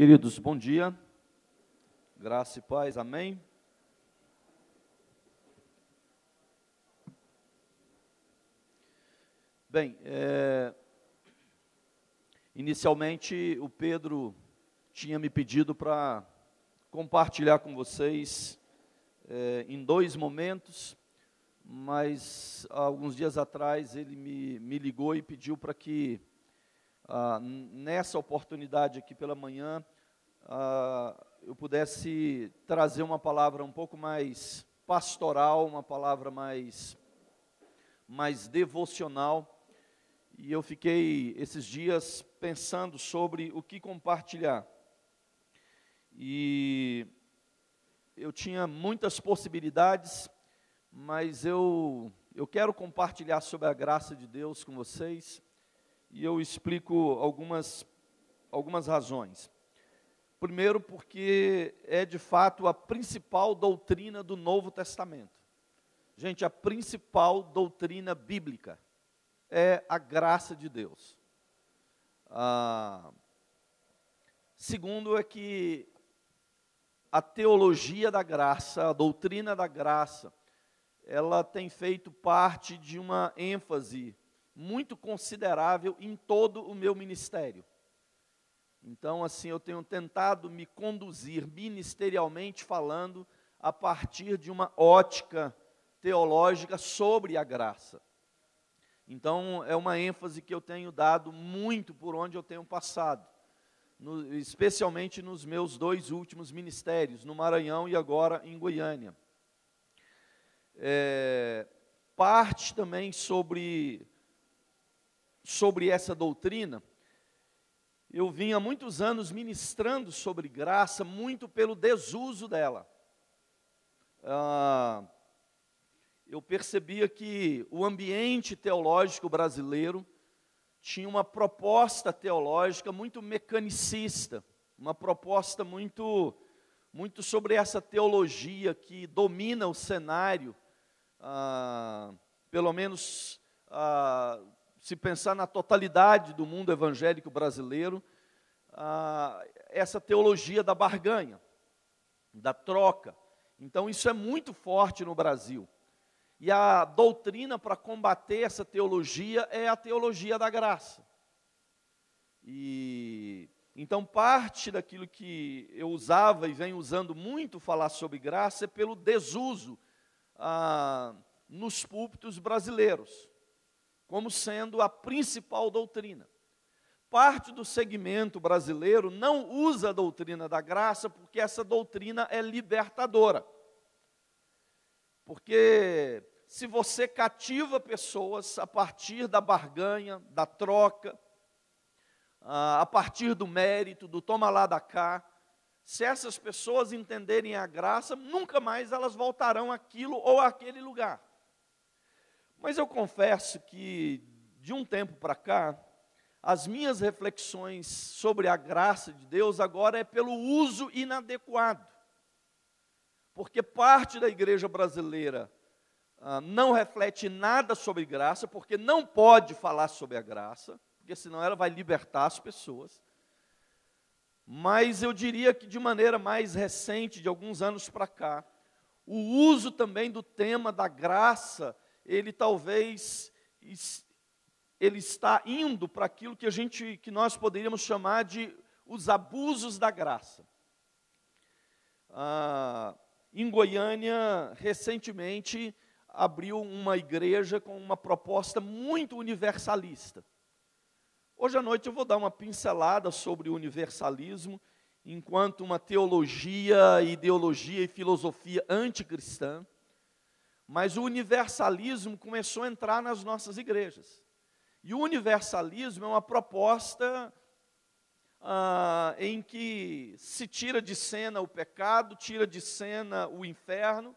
Queridos, bom dia, graça e paz, amém? Bem, inicialmente o Pedro tinha me pedido para compartilhar com vocês em dois momentos, mas alguns dias atrás ele me ligou e pediu para que nessa oportunidade aqui pela manhã, eu pudesse trazer uma palavra um pouco mais pastoral, uma palavra mais devocional, e eu fiquei esses dias pensando sobre o que compartilhar, e eu tinha muitas possibilidades, mas eu quero compartilhar sobre a graça de Deus com vocês, e eu explico algumas razões. Primeiro, porque é de fato a principal doutrina do Novo Testamento. Gente, a principal doutrina bíblica é a graça de Deus. Segundo é que a teologia da graça, a doutrina da graça, ela tem feito parte de uma ênfase muito considerável em todo o meu ministério. Então, assim, eu tenho tentado me conduzir ministerialmente falando a partir de uma ótica teológica sobre a graça. Então, é uma ênfase que eu tenho dado muito por onde eu tenho passado, especialmente nos meus dois últimos ministérios, no Maranhão e agora em Goiânia. Parte também sobre essa doutrina, eu vim há muitos anos ministrando sobre graça, muito pelo desuso dela. Eu percebia que o ambiente teológico brasileiro tinha uma proposta teológica muito mecanicista, uma proposta muito sobre essa teologia que domina o cenário, pelo menos se pensar na totalidade do mundo evangélico brasileiro, essa teologia da barganha, da troca. Então isso é muito forte no Brasil. E a doutrina para combater essa teologia é a teologia da graça. E então parte daquilo que eu usava e venho usando muito falar sobre graça é pelo desuso nos púlpitos brasileiros, como sendo a principal doutrina. Parte do segmento brasileiro não usa a doutrina da graça porque essa doutrina é libertadora. Porque se você cativa pessoas a partir da barganha, da troca, a partir do mérito, do toma lá da cá, se essas pessoas entenderem a graça, nunca mais elas voltarão àquilo ou àquele lugar. Mas eu confesso que, de um tempo para cá, as minhas reflexões sobre a graça de Deus agora é pelo uso inadequado. Porque parte da igreja brasileira não reflete nada sobre graça, porque não pode falar sobre a graça, porque senão ela vai libertar as pessoas. Mas eu diria que de maneira mais recente, de alguns anos para cá, o uso também do tema da graça, ele talvez está indo para aquilo que nós poderíamos chamar de os abusos da graça. Em Goiânia, recentemente, abriu uma igreja com uma proposta muito universalista. Hoje à noite eu vou dar uma pincelada sobre o universalismo, enquanto uma teologia, ideologia e filosofia anticristã. Mas o universalismo começou a entrar nas nossas igrejas. E o universalismo é uma proposta em que se tira de cena o pecado, tira de cena o inferno,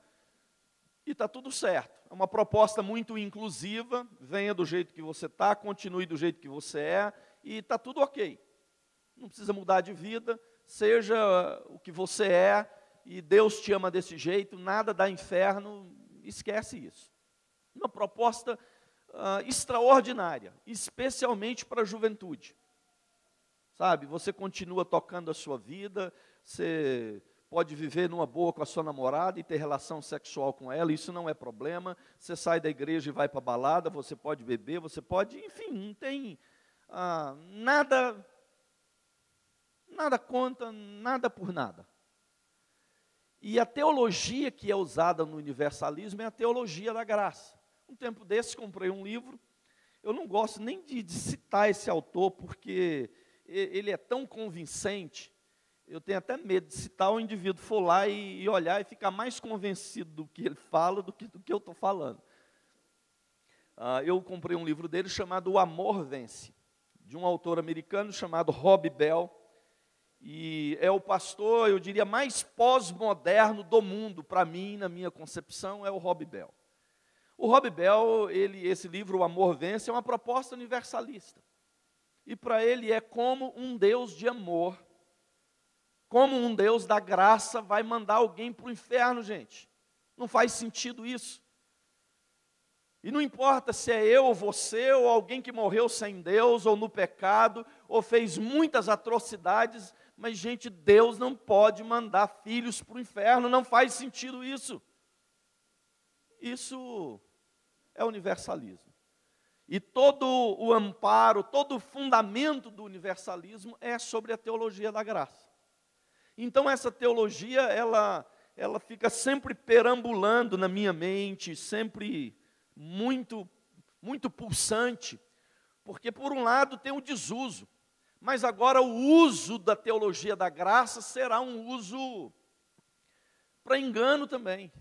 e está tudo certo. É uma proposta muito inclusiva, venha do jeito que você está, continue do jeito que você é, e está tudo ok. Não precisa mudar de vida, seja o que você é, e Deus te ama desse jeito, nada dá inferno, esquece isso. Uma proposta extraordinária, especialmente para a juventude. sabe? Você continua tocando a sua vida, você pode viver numa boa com a sua namorada e ter relação sexual com ela, isso não é problema. Você sai da igreja e vai para a balada, você pode beber, você pode, enfim, não tem nada conta, nada por nada. E a teologia que é usada no universalismo é a teologia da graça. Um tempo desses comprei um livro, eu não gosto nem de citar esse autor, porque ele é tão convincente, eu tenho até medo de citar, o indivíduo for lá e olhar e ficar mais convencido do que ele fala do que eu estou falando. Eu comprei um livro dele chamado O Amor Vence, de um autor americano chamado Rob Bell, e é o pastor, eu diria, mais pós-moderno do mundo, para mim, na minha concepção, é o Rob Bell. O Rob Bell, esse livro, O Amor Vence, é uma proposta universalista. E para ele é como um Deus de amor, como um Deus da graça vai mandar alguém para o inferno, gente. Não faz sentido isso. E não importa se é eu ou você, ou alguém que morreu sem Deus, ou no pecado, ou fez muitas atrocidades, mas, gente, Deus não pode mandar filhos para o inferno, não faz sentido isso. Isso é universalismo. E todo o amparo, todo o fundamento do universalismo é sobre a teologia da graça. Então, essa teologia, ela fica sempre perambulando na minha mente, sempre muito pulsante, porque, por um lado, tem o desuso, mas agora o uso da teologia da graça será um uso para engano também.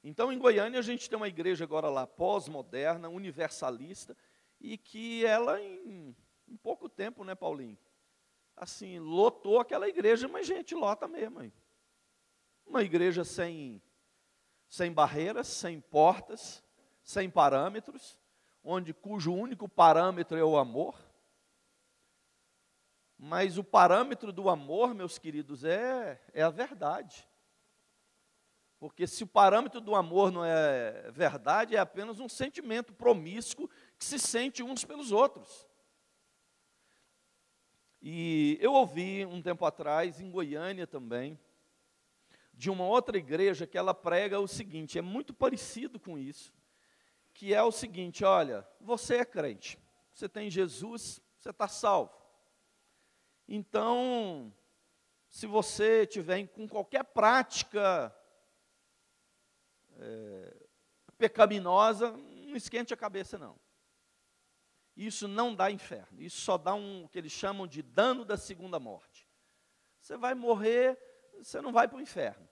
Então, em Goiânia, a gente tem uma igreja agora lá, pós-moderna, universalista, e que ela, em pouco tempo, né, Paulinho? Assim, lotou aquela igreja, mas, gente, lota mesmo. Hein? Uma igreja sem barreiras, sem portas, sem parâmetros, cujo único parâmetro é o amor. Mas o parâmetro do amor, meus queridos, é a verdade. Porque se o parâmetro do amor não é verdade, é apenas um sentimento promíscuo que se sente uns pelos outros. E eu ouvi um tempo atrás, em Goiânia também, de uma outra igreja que ela prega o seguinte, é muito parecido com isso, que é o seguinte, olha, você é crente, você tem Jesus, você está salvo. Então, se você tiver com qualquer prática pecaminosa, não esquente a cabeça não. Isso não dá inferno, isso só dá o que eles chamam de dano da segunda morte. Você vai morrer, você não vai para o inferno.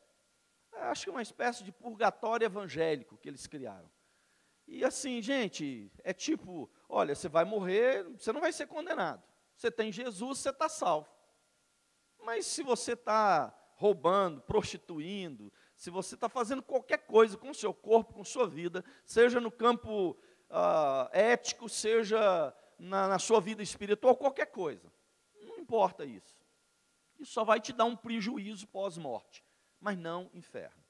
Acho que é uma espécie de purgatório evangélico que eles criaram. E assim, gente, é tipo, olha, você vai morrer, você não vai ser condenado. Você tem Jesus, você está salvo. Mas se você está roubando, prostituindo, se você está fazendo qualquer coisa com o seu corpo, com sua vida, seja no campo ético, seja na sua vida espiritual, qualquer coisa, não importa isso. Isso só vai te dar um prejuízo pós-morte, mas não inferno.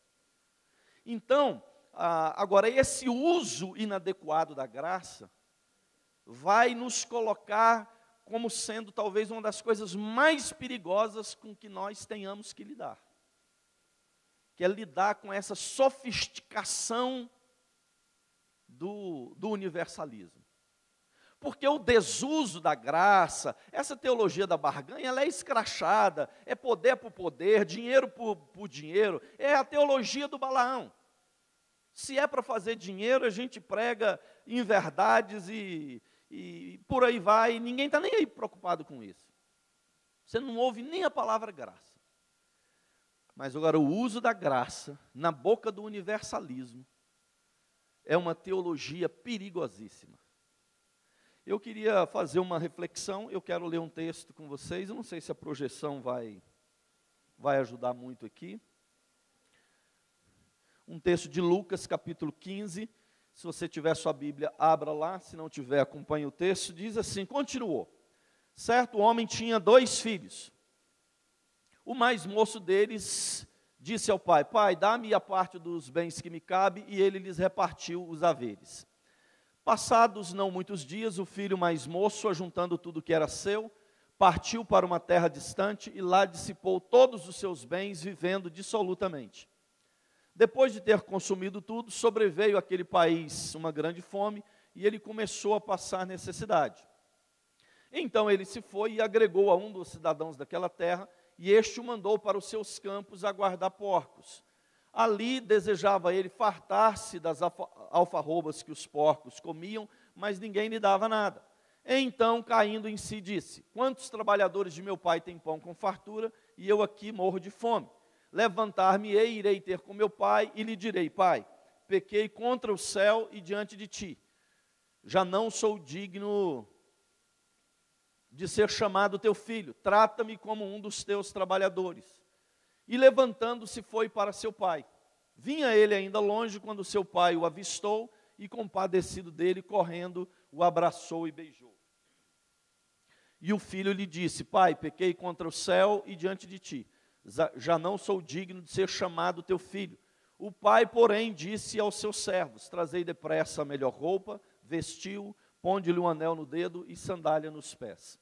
Então, agora, esse uso inadequado da graça vai nos colocar como sendo talvez uma das coisas mais perigosas com que nós tenhamos que lidar. Que é lidar com essa sofisticação do universalismo. Porque o desuso da graça, essa teologia da barganha, ela é escrachada, é poder por poder, dinheiro por dinheiro, é a teologia do Balaão. Se é para fazer dinheiro, a gente prega inverdades e por aí vai, e ninguém está nem aí preocupado com isso. Você não ouve nem a palavra graça. Mas agora o uso da graça na boca do universalismo é uma teologia perigosíssima. Eu queria fazer uma reflexão, eu quero ler um texto com vocês, eu não sei se a projeção vai ajudar muito aqui. Um texto de Lucas, capítulo 15, se você tiver sua Bíblia, abra lá, se não tiver, acompanhe o texto, diz assim, continuou. Certo homem tinha 2 filhos. O mais moço deles disse ao pai, pai, dá-me a parte dos bens que me cabe, e ele lhes repartiu os haveres. Passados não muitos dias, o filho mais moço, ajuntando tudo que era seu, partiu para uma terra distante e lá dissipou todos os seus bens, vivendo dissolutamente. Depois de ter consumido tudo, sobreveio àquele país uma grande fome e ele começou a passar necessidade. Então ele se foi e agregou a um dos cidadãos daquela terra, e este o mandou para os seus campos a guardar porcos. Ali desejava ele fartar-se das alfarrobas que os porcos comiam, mas ninguém lhe dava nada. Então, caindo em si, disse: quantos trabalhadores de meu pai têm pão com fartura, e eu aqui morro de fome? Levantar-me-ei, irei ter com meu pai, e lhe direi: pai, pequei contra o céu e diante de ti. Já não sou digno de ser chamado teu filho, trata-me como um dos teus trabalhadores. E levantando-se foi para seu pai. Vinha ele ainda longe quando seu pai o avistou, e compadecido dele, correndo, o abraçou e beijou. E o filho lhe disse: pai, pequei contra o céu e diante de ti, já não sou digno de ser chamado teu filho. O pai, porém, disse aos seus servos: trazei depressa a melhor roupa, vestiu, ponde-lhe um anel no dedo e sandália nos pés.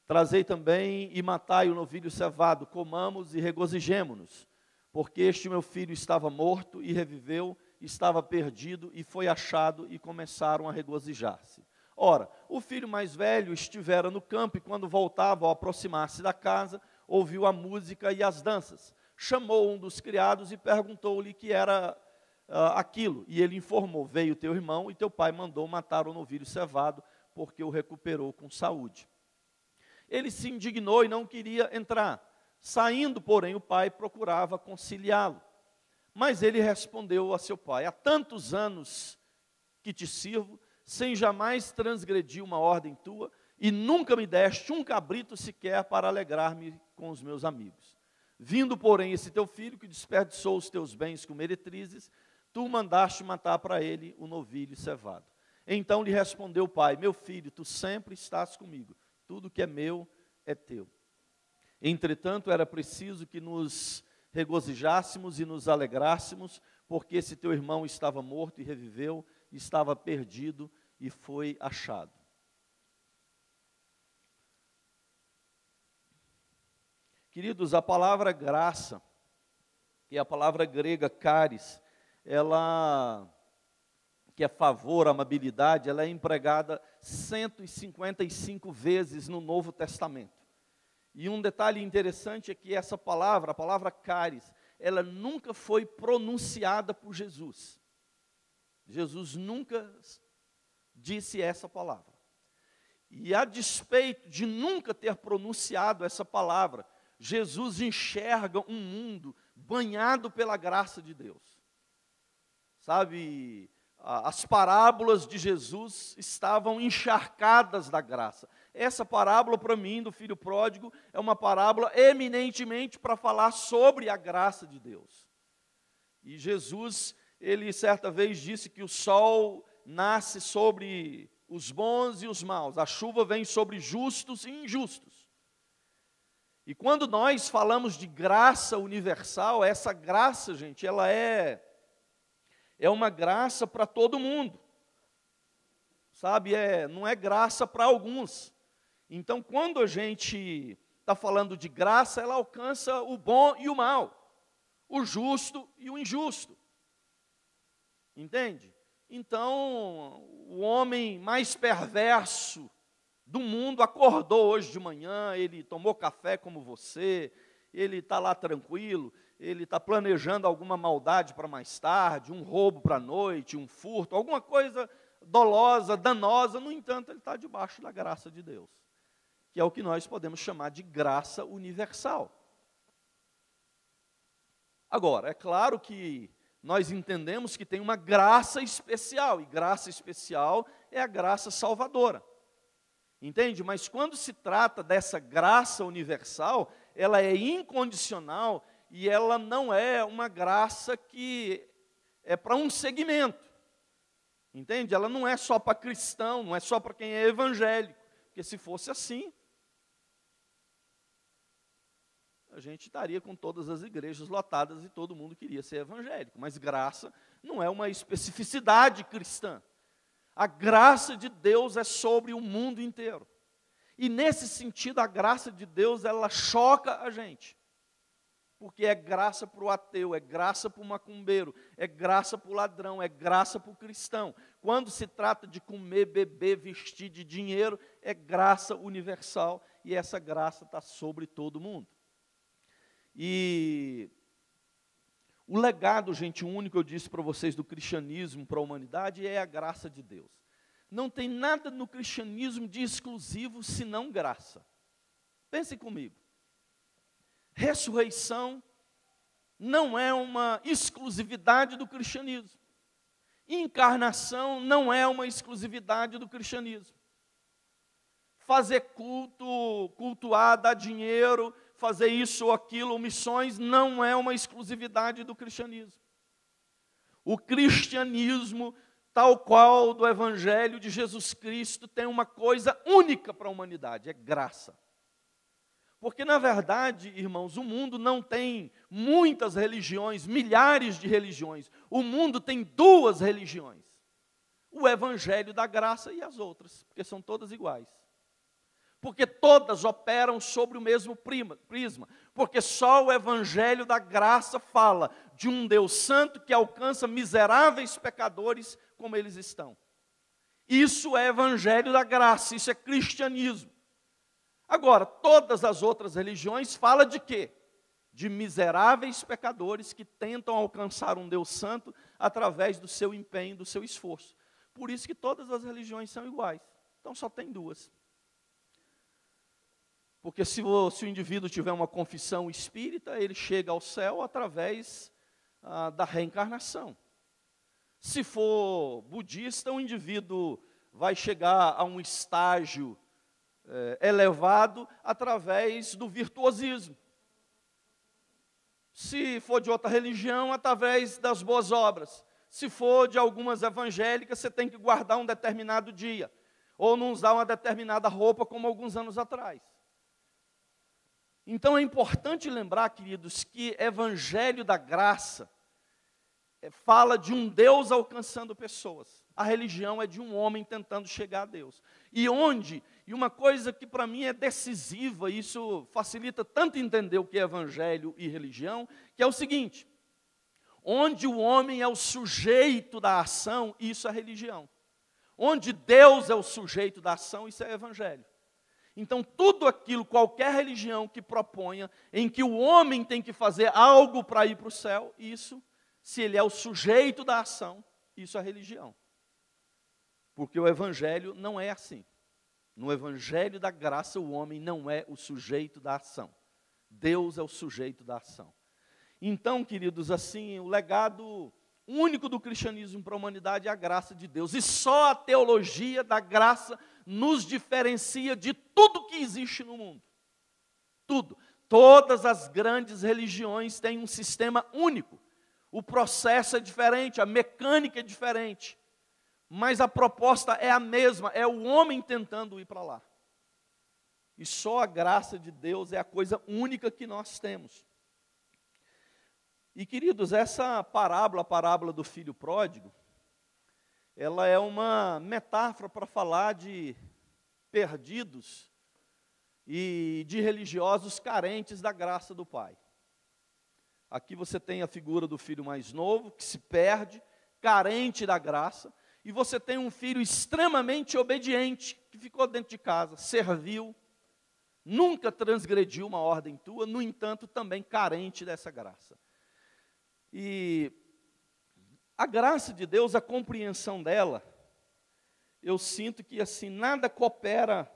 Trazei também e matai o novilho cevado, comamos e regozijemo-nos, porque este meu filho estava morto e reviveu, estava perdido e foi achado, e começaram a regozijar-se. Ora, o filho mais velho estivera no campo, e quando voltava, ao aproximar-se da casa, ouviu a música e as danças. Chamou um dos criados e perguntou-lhe que era aquilo, e ele informou: veio teu irmão e teu pai mandou matar o novilho cevado, porque o recuperou com saúde. Ele se indignou e não queria entrar. Saindo, porém, o pai procurava conciliá-lo. Mas ele respondeu a seu pai: há tantos anos que te sirvo, sem jamais transgredir uma ordem tua, e nunca me deste um cabrito sequer para alegrar-me com os meus amigos. Vindo, porém, esse teu filho, que desperdiçou os teus bens com meretrizes, tu mandaste matar para ele o novilho cevado. Então lhe respondeu o pai: meu filho, tu sempre estás comigo, tudo que é meu é teu. Entretanto, era preciso que nos regozijássemos e nos alegrássemos, porque esse teu irmão estava morto e reviveu, estava perdido e foi achado. Queridos, a palavra graça, que é a palavra grega charis, ela, que é favor, amabilidade, ela é empregada 155 vezes no Novo Testamento. E um detalhe interessante é que essa palavra, a palavra charis, ela nunca foi pronunciada por Jesus. Jesus nunca disse essa palavra. E a despeito de nunca ter pronunciado essa palavra, Jesus enxerga um mundo banhado pela graça de Deus. Sabe, as parábolas de Jesus estavam encharcadas da graça. Essa parábola, para mim, do filho pródigo, é uma parábola eminentemente para falar sobre a graça de Deus. E Jesus, ele certa vez disse que o sol nasce sobre os bons e os maus, a chuva vem sobre justos e injustos. E quando nós falamos de graça universal, essa graça, gente, ela é uma graça para todo mundo, sabe, não é graça para alguns. Então, quando a gente está falando de graça, ela alcança o bom e o mal, o justo e o injusto, entende? Então, o homem mais perverso do mundo acordou hoje de manhã, ele tomou café como você, ele está lá tranquilo, ele está planejando alguma maldade para mais tarde, um roubo para a noite, um furto, alguma coisa dolosa, danosa. No entanto, ele está debaixo da graça de Deus, que é o que nós podemos chamar de graça universal. Agora, é claro que nós entendemos que tem uma graça especial, e graça especial é a graça salvadora. Entende? Mas quando se trata dessa graça universal, ela é incondicional e ela não é uma graça que é para um segmento. Entende? Ela não é só para cristão, não é só para quem é evangélico. Porque se fosse assim, a gente estaria com todas as igrejas lotadas e todo mundo queria ser evangélico. Mas graça não é uma especificidade cristã. A graça de Deus é sobre o mundo inteiro. E nesse sentido, a graça de Deus, ela choca a gente. Porque é graça para o ateu, é graça para o macumbeiro, é graça para o ladrão, é graça para o cristão. Quando se trata de comer, beber, vestir de dinheiro, é graça universal e essa graça está sobre todo mundo. E o legado, gente, único, eu disse para vocês, do cristianismo para a humanidade é a graça de Deus. Não tem nada no cristianismo de exclusivo senão graça. Pensem comigo. Ressurreição não é uma exclusividade do cristianismo. Encarnação não é uma exclusividade do cristianismo. Fazer culto, cultuar, dar dinheiro, fazer isso ou aquilo, missões, não é uma exclusividade do cristianismo. O cristianismo, tal qual do Evangelho de Jesus Cristo, tem uma coisa única para a humanidade, é graça. Porque, na verdade, irmãos, o mundo não tem muitas religiões, milhares de religiões. O mundo tem duas religiões. O Evangelho da graça e as outras, porque são todas iguais. Porque todas operam sobre o mesmo prisma. Porque só o Evangelho da graça fala de um Deus santo que alcança miseráveis pecadores como eles estão. Isso é Evangelho da graça, isso é cristianismo. Agora, todas as outras religiões falam de quê? De miseráveis pecadores que tentam alcançar um Deus santo através do seu empenho, do seu esforço. Por isso que todas as religiões são iguais. Então só tem duas. Porque se o indivíduo tiver uma confissão espírita, ele chega ao céu através da reencarnação. Se for budista, o indivíduo vai chegar a um estágio elevado através do virtuosismo. Se for de outra religião, através das boas obras. Se for de algumas evangélicas, você tem que guardar um determinado dia, ou não usar uma determinada roupa, como alguns anos atrás. Então é importante lembrar, queridos, que Evangelho da Graça fala de um Deus alcançando pessoas. A religião é de um homem tentando chegar a Deus. E uma coisa que para mim é decisiva, isso facilita tanto entender o que é evangelho e religião, que é o seguinte: onde o homem é o sujeito da ação, isso é religião. Onde Deus é o sujeito da ação, isso é evangelho. Então tudo aquilo, qualquer religião que proponha, em que o homem tem que fazer algo para ir para o céu, isso, se ele é o sujeito da ação, isso é religião. Porque o Evangelho não é assim. No Evangelho da graça, o homem não é o sujeito da ação. Deus é o sujeito da ação. Então, queridos, assim, o legado único do cristianismo para a humanidade é a graça de Deus. E só a teologia da graça nos diferencia de tudo que existe no mundo. Tudo. Todas as grandes religiões têm um sistema único. O processo é diferente, a mecânica é diferente. Mas a proposta é a mesma, é o homem tentando ir para lá. E só a graça de Deus é a coisa única que nós temos. E, queridos, essa parábola, a parábola do filho pródigo, ela é uma metáfora para falar de perdidos e de religiosos carentes da graça do Pai. Aqui você tem a figura do filho mais novo, que se perde, carente da graça, e você tem um filho extremamente obediente, que ficou dentro de casa, serviu, nunca transgrediu uma ordem tua, no entanto, também carente dessa graça. E a graça de Deus, a compreensão dela, eu sinto que assim, nada coopera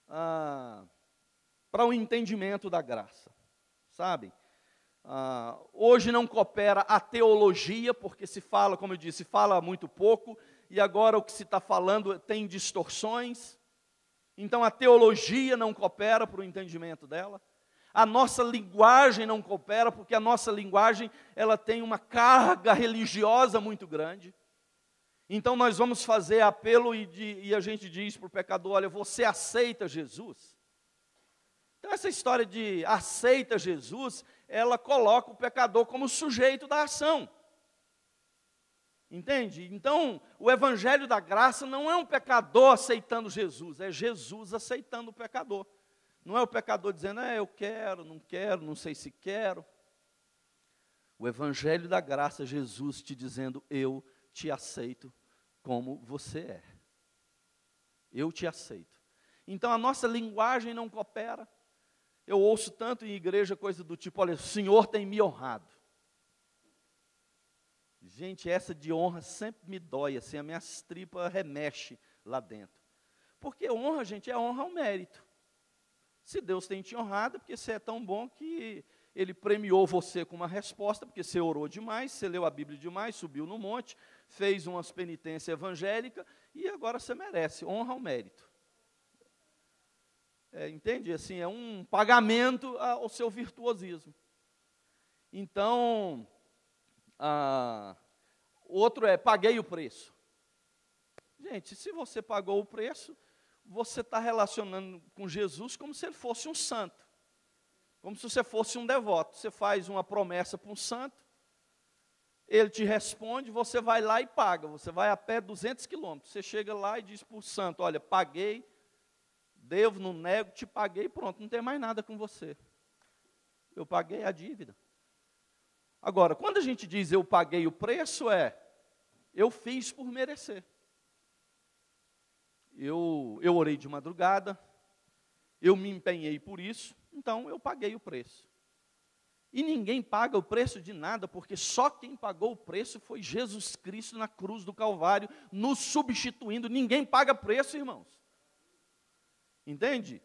para o entendimento da graça, sabe? Hoje não coopera a teologia, porque se fala, como eu disse, se fala muito pouco, e agora o que se está falando tem distorções. Então a teologia não coopera para o entendimento dela. A nossa linguagem não coopera, porque a nossa linguagem ela tem uma carga religiosa muito grande. Então nós vamos fazer apelo e a gente diz para o pecador: olha, você aceita Jesus? Então essa história de aceita Jesus, ela coloca o pecador como sujeito da ação. Entende? Então, o evangelho da graça não é um pecador aceitando Jesus, é Jesus aceitando o pecador. Não é o pecador dizendo, eu quero, não sei se quero. O evangelho da graça, Jesus te dizendo, eu te aceito como você é. Eu te aceito. Então, a nossa linguagem não coopera. Eu ouço tanto em igreja coisa do tipo, olha, o Senhor tem me honrado. Gente, essa de honra sempre me dói, assim, a minha tripa remexe lá dentro. Porque honra, gente, é honra ao mérito. Se Deus tem te honrado, porque você é tão bom que Ele premiou você com uma resposta, porque você orou demais, você leu a Bíblia demais, subiu no monte, fez umas penitências evangélicas, e agora você merece, honra ao mérito. Entende? Assim, é um pagamento ao seu virtuosismo. Então, outro paguei o preço. Gente, se você pagou o preço, você está relacionando com Jesus como se ele fosse um santo. Como se você fosse um devoto. Você faz uma promessa para um santo, ele te responde, você vai lá e paga. Você vai a pé 200 quilômetros. Você chega lá e diz para o santo, olha, paguei, devo, não nego, te paguei, pronto, não tem mais nada com você. Eu paguei a dívida. Agora, quando a gente diz eu paguei o preço, eu fiz por merecer. Eu orei de madrugada, eu me empenhei por isso, então eu paguei o preço. E ninguém paga o preço de nada, porque só quem pagou o preço foi Jesus Cristo na cruz do Calvário, nos substituindo. Ninguém paga preço, irmãos. Entende?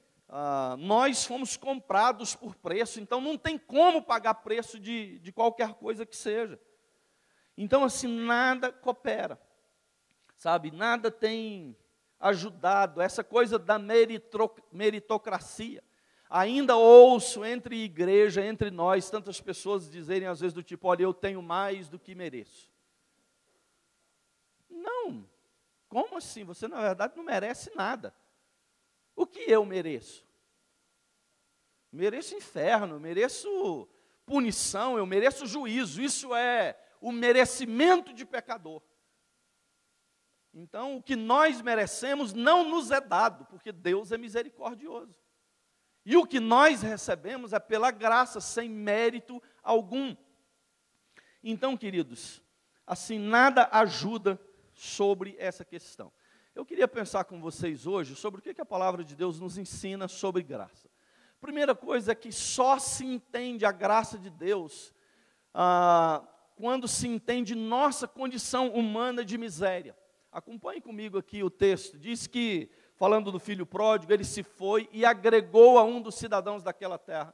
Nós fomos comprados por preço, então não tem como pagar preço de qualquer coisa que seja. Então, assim, nada coopera, sabe? Nada tem ajudado, essa coisa da meritocracia. Ainda ouço entre igreja, entre nós, tantas pessoas dizerem às vezes do tipo, olha, eu tenho mais do que mereço. Não, como assim? Você na verdade não merece nada. O que eu mereço? Mereço inferno, mereço punição, eu mereço juízo. Isso é o merecimento de pecador. Então, o que nós merecemos não nos é dado, porque Deus é misericordioso. E o que nós recebemos é pela graça, sem mérito algum. Então, queridos, assim, nada ajuda sobre essa questão. Eu queria pensar com vocês hoje sobre o que a palavra de Deus nos ensina sobre graça. Primeira coisa é que só se entende a graça de Deus quando se entende nossa condição humana de miséria. Acompanhe comigo aqui o texto. Diz que, falando do filho pródigo, ele se foi e agregou a um dos cidadãos daquela terra.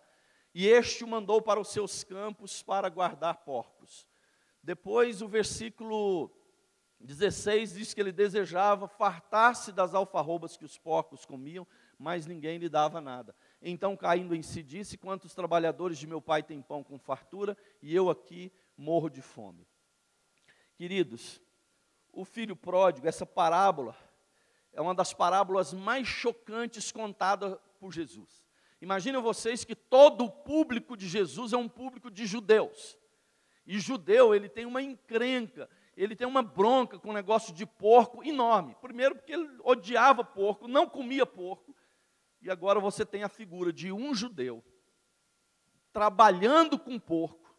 E este o mandou para os seus campos para guardar porcos. Depois o versículo 16 diz que ele desejava fartar-se das alfarrobas que os porcos comiam, mas ninguém lhe dava nada. Então, caindo em si, disse, quantos trabalhadores de meu pai têm pão com fartura, e eu aqui morro de fome. Queridos, o filho pródigo, essa parábola, é uma das parábolas mais chocantes contadas por Jesus. Imaginem vocês que todo o público de Jesus é um público de judeus. E judeu, ele tem uma encrenca, ele tem uma bronca com um negócio de porco enorme. Primeiro porque ele odiava porco, não comia porco. E agora você tem a figura de um judeu trabalhando com porco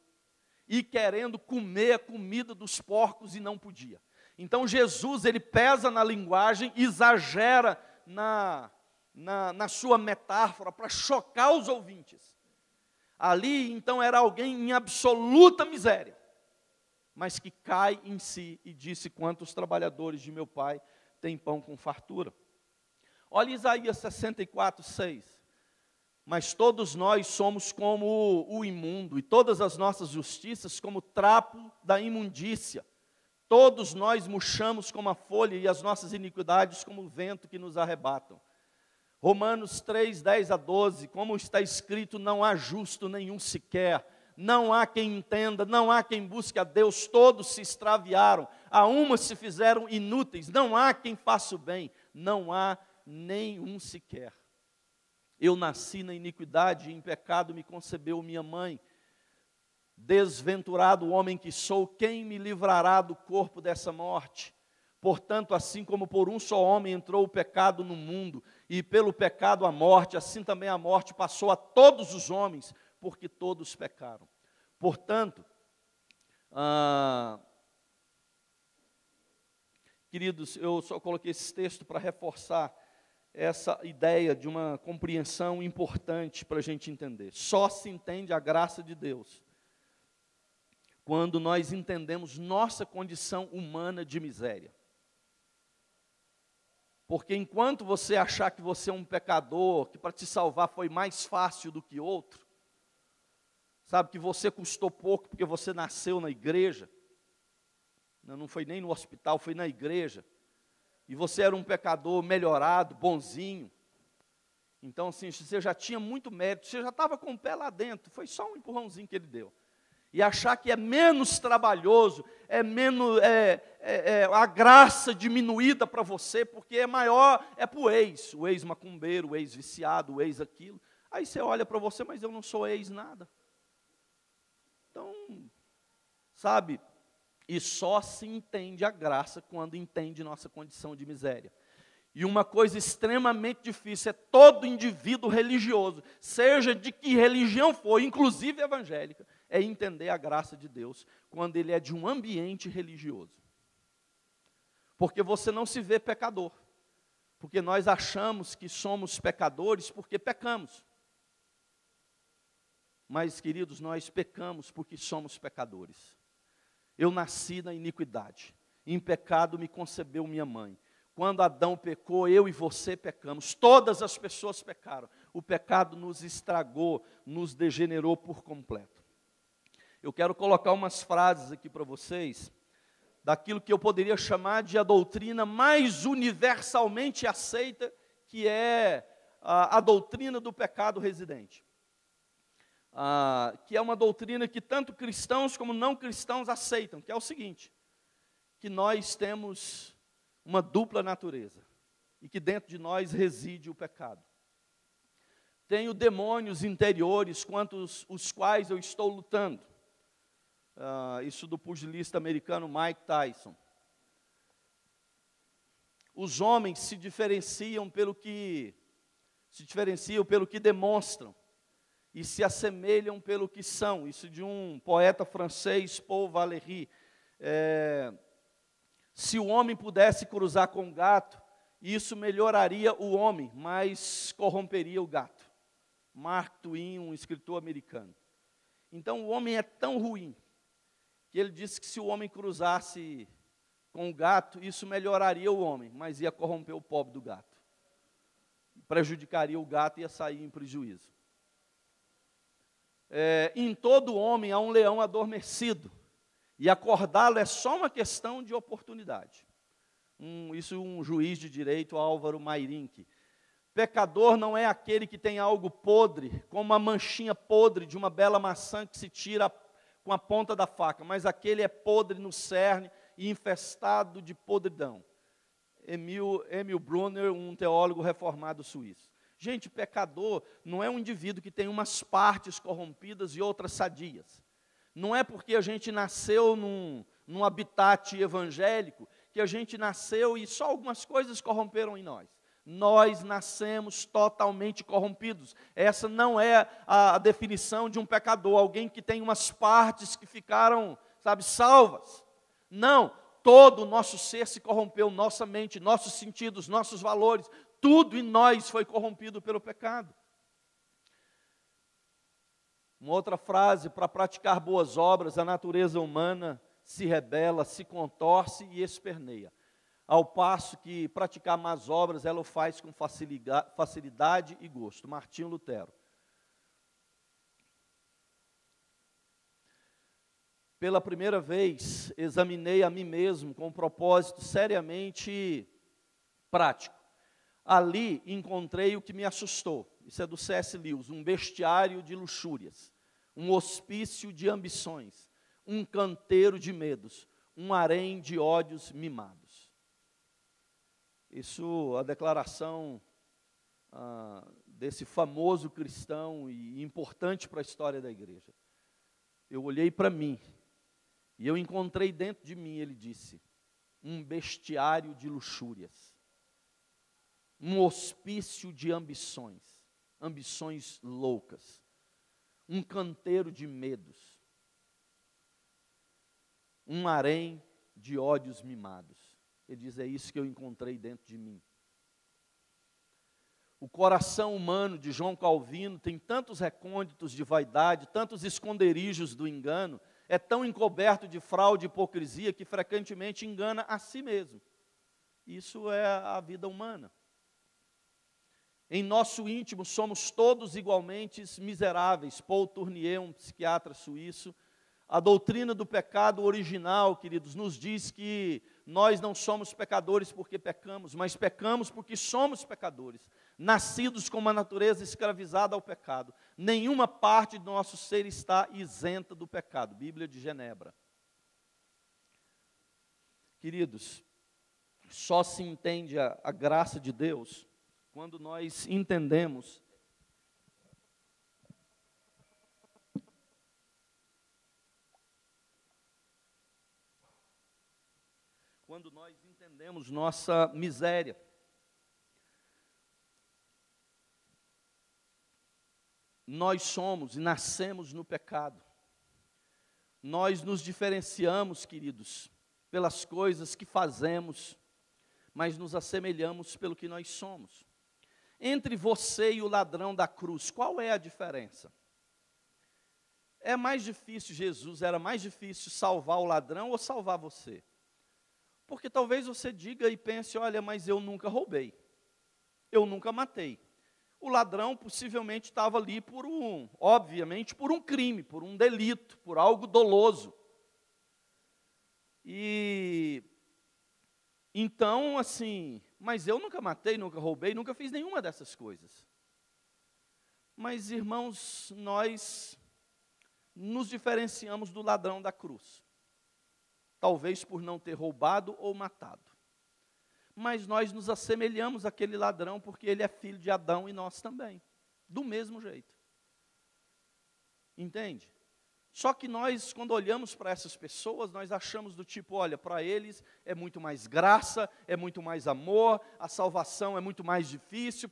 e querendo comer a comida dos porcos e não podia. Então Jesus, ele pesa na linguagem, exagera na sua metáfora para chocar os ouvintes. Ali, então, era alguém em absoluta miséria, mas que cai em si e disse, quantos trabalhadores de meu pai têm pão com fartura. Olha Isaías 64, 6. Mas todos nós somos como o imundo, e todas as nossas justiças como trapo da imundícia. Todos nós murchamos como a folha, e as nossas iniquidades como o vento que nos arrebatam. Romanos 3, 10 a 12, como está escrito, não há justo nenhum sequer, não há quem entenda, não há quem busque a Deus, todos se extraviaram, a uma se fizeram inúteis, não há quem faça o bem, não há nenhum sequer. Eu nasci na iniquidade, e em pecado me concebeu minha mãe. Desventurado homem que sou, quem me livrará do corpo dessa morte? Portanto, assim como por um só homem entrou o pecado no mundo, e pelo pecado a morte, assim também a morte passou a todos os homens, porque todos pecaram. Portanto, queridos, eu só coloquei esse texto para reforçar essa ideia de uma compreensão importante para a gente entender. Só se entende a graça de Deus quando nós entendemos nossa condição humana de miséria. Porque enquanto você achar que você é um pecador, que para te salvar foi mais fácil do que outro, sabe, que você custou pouco porque você nasceu na igreja, não foi nem no hospital, foi na igreja, e você era um pecador melhorado, bonzinho, então assim, você já tinha muito mérito, você já estava com o pé lá dentro, foi só um empurrãozinho que ele deu. E achar que é menos trabalhoso, é menos, a graça diminuída para você, porque é maior, é para o ex-macumbeiro, o ex-viciado, o ex-aquilo. Aí você olha para você, mas eu não sou ex-nada. Então, sabe, e só se entende a graça quando entende nossa condição de miséria. E uma coisa extremamente difícil é todo indivíduo religioso, seja de que religião for, inclusive evangélica, é entender a graça de Deus quando ele é de um ambiente religioso. Porque você não se vê pecador. Porque nós achamos que somos pecadores porque pecamos. Mas, queridos, nós pecamos porque somos pecadores. Eu nasci na iniquidade. Em pecado me concebeu minha mãe. Quando Adão pecou, eu e você pecamos. Todas as pessoas pecaram. O pecado nos estragou, nos degenerou por completo. Eu quero colocar umas frases aqui para vocês, daquilo que eu poderia chamar de a doutrina mais universalmente aceita, que é a doutrina do pecado residente. Que é uma doutrina que tanto cristãos como não cristãos aceitam, que é o seguinte, que nós temos uma dupla natureza, e que dentro de nós reside o pecado. Tenho demônios interiores contra os quais eu estou lutando. Isso do pugilista americano Mike Tyson. Os homens se diferenciam pelo que demonstram e se assemelham pelo que são. Isso de um poeta francês, Paul Valéry. Se o homem pudesse cruzar com o gato, isso melhoraria o homem, mas corromperia o gato. Mark Twain, um escritor americano. Então o homem é tão ruim que ele disse que se o homem cruzasse com o gato, isso melhoraria o homem, mas ia corromper o pobre do gato. Prejudicaria o gato e ia sair em prejuízo. Em todo homem há um leão adormecido, e acordá-lo é só uma questão de oportunidade. Isso um juiz de direito, Álvaro Mairinck. Pecador não é aquele que tem algo podre, como uma manchinha podre de uma bela maçã que se tira com a ponta da faca, mas aquele é podre no cerne e infestado de podridão. Emil Brunner, um teólogo reformado suíço. Gente, pecador não é um indivíduo que tem umas partes corrompidas e outras sadias. Não é porque a gente nasceu num habitat evangélico que a gente nasceu e só algumas coisas corromperam em nós. Nós nascemos totalmente corrompidos. Essa não é a definição de um pecador, alguém que tem umas partes que ficaram, salvas. Não, todo o nosso ser se corrompeu, nossa mente, nossos sentidos, nossos valores, tudo em nós foi corrompido pelo pecado. Uma outra frase, para praticar boas obras, a natureza humana se rebela, se contorce e esperneia. Ao passo que praticar más obras, ela o faz com facilidade e gosto. Martinho Lutero. Pela primeira vez, examinei a mim mesmo com um propósito seriamente prático. Ali encontrei o que me assustou. Isso é do C.S. Lewis, um bestiário de luxúrias, um hospício de ambições, um canteiro de medos, um harém de ódios mimados. Isso, a declaração desse famoso cristão e importante para a história da igreja. eu olhei para mim, e eu encontrei dentro de mim, ele disse, um bestiário de luxúrias, um hospício de ambições, ambições loucas, um canteiro de medos, um harém de ódios mimados. Ele diz, é isso que eu encontrei dentro de mim. O coração humano de João Calvino tem tantos recônditos de vaidade, tantos esconderijos do engano, é tão encoberto de fraude e hipocrisia que frequentemente engana a si mesmo. Isso é a vida humana. Em nosso íntimo somos todos igualmente miseráveis. Paul Tournier, um psiquiatra suíço, a doutrina do pecado original, queridos, nos diz que nós não somos pecadores porque pecamos, mas pecamos porque somos pecadores, nascidos com uma natureza escravizada ao pecado. Nenhuma parte do nosso ser está isenta do pecado. Bíblia de Genebra. Queridos, só se entende a graça de Deus quando nós entendemos nossa miséria. Nós somos e nascemos no pecado. Nós nos diferenciamos, queridos, pelas coisas que fazemos, mas nos assemelhamos pelo que nós somos. Entre você e o ladrão da cruz, qual é a diferença? Era mais difícil salvar o ladrão ou salvar você? Porque talvez você diga e pense, olha, mas eu nunca roubei, eu nunca matei. O ladrão possivelmente estava ali obviamente, por um crime, por um delito, por algo doloso. E então, assim, mas eu nunca matei, nunca roubei, nunca fiz nenhuma dessas coisas. Mas, irmãos, nós nos diferenciamos do ladrão da cruz. Talvez por não ter roubado ou matado. Mas nós nos assemelhamos àquele ladrão porque ele é filho de Adão e nós também. Do mesmo jeito. Entende? Só que nós, quando olhamos para essas pessoas, nós achamos do tipo, olha, para eles é muito mais graça, é muito mais amor, a salvação é muito mais difícil,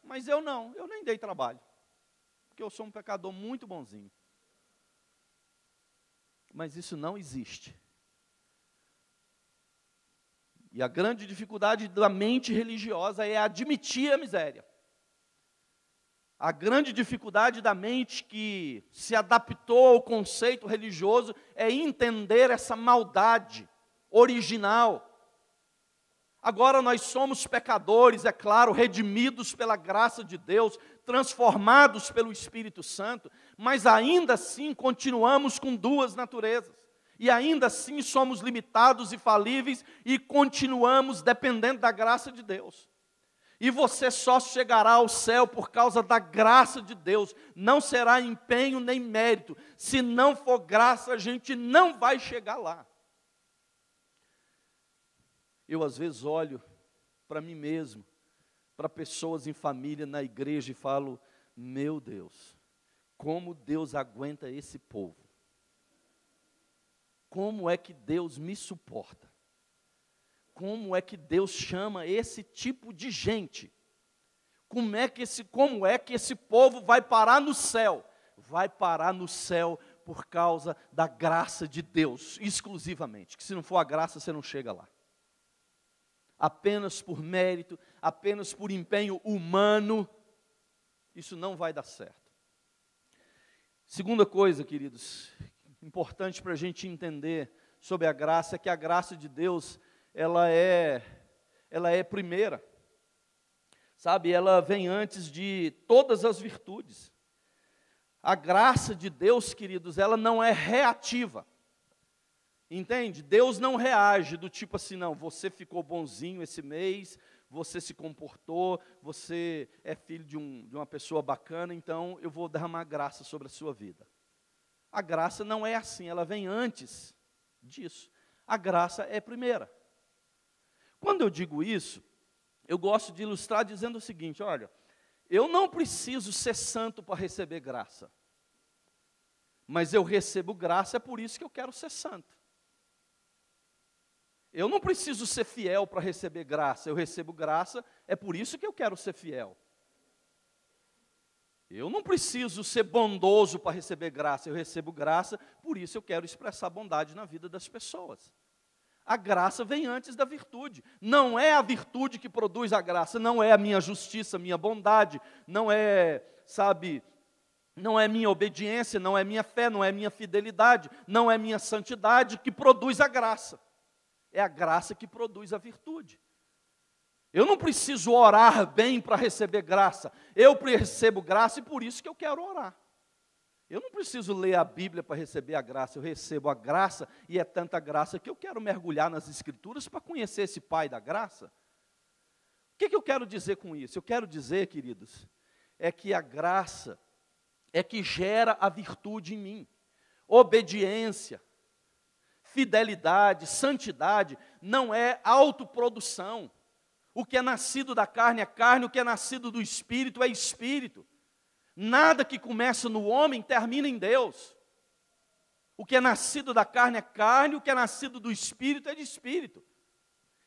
mas eu não, eu nem dei trabalho. Porque eu sou um pecador muito bonzinho. Mas isso não existe. E a grande dificuldade da mente religiosa é admitir a miséria. A grande dificuldade da mente que se adaptou ao conceito religioso é entender essa maldade original. Agora nós somos pecadores, é claro, redimidos pela graça de Deus, transformados pelo Espírito Santo, mas ainda assim continuamos com duas naturezas. E ainda assim somos limitados e falíveis e continuamos dependendo da graça de Deus. E você só chegará ao céu por causa da graça de Deus. Não será empenho nem mérito. Se não for graça, a gente não vai chegar lá. Eu às vezes olho para mim mesmo, para pessoas em família, na igreja e falo, meu Deus, como Deus aguenta esse povo? Como é que Deus me suporta? Como é que Deus chama esse tipo de gente? Como é que esse povo vai parar no céu? Vai parar no céu por causa da graça de Deus, exclusivamente. Que se não for a graça, você não chega lá. Apenas por mérito, apenas por empenho humano, isso não vai dar certo. Segunda coisa, queridos, importante para a gente entender sobre a graça, é que a graça de Deus, ela é primeira, sabe, ela vem antes de todas as virtudes. A graça de Deus, queridos, ela não é reativa, entende? Deus não reage do tipo assim, não, você ficou bonzinho esse mês, você se comportou, você é filho de uma pessoa bacana, então eu vou derramar graça sobre a sua vida. A graça não é assim, ela vem antes disso. A graça é primeira. Quando eu digo isso, eu gosto de ilustrar dizendo o seguinte, olha, eu não preciso ser santo para receber graça. Mas eu recebo graça, é por isso que eu quero ser santo. Eu não preciso ser fiel para receber graça, eu recebo graça, é por isso que eu quero ser fiel. Eu não preciso ser bondoso para receber graça, eu recebo graça, por isso eu quero expressar bondade na vida das pessoas. A graça vem antes da virtude. Não é a virtude que produz a graça, não é a minha justiça, a minha bondade, não é, não é minha obediência, não é minha fé, não é minha fidelidade, não é minha santidade que produz a graça. É a graça que produz a virtude. Eu não preciso orar bem para receber graça. Eu recebo graça e por isso que eu quero orar. Eu não preciso ler a Bíblia para receber a graça. Eu recebo a graça e é tanta graça que eu quero mergulhar nas Escrituras para conhecer esse Pai da graça. O que eu quero dizer com isso? Eu quero dizer, queridos, é que a graça é que gera a virtude em mim. Obediência, fidelidade, santidade, não é autoprodução. O que é nascido da carne é carne, o que é nascido do Espírito é Espírito. Nada que começa no homem termina em Deus. O que é nascido da carne é carne, o que é nascido do Espírito é de Espírito.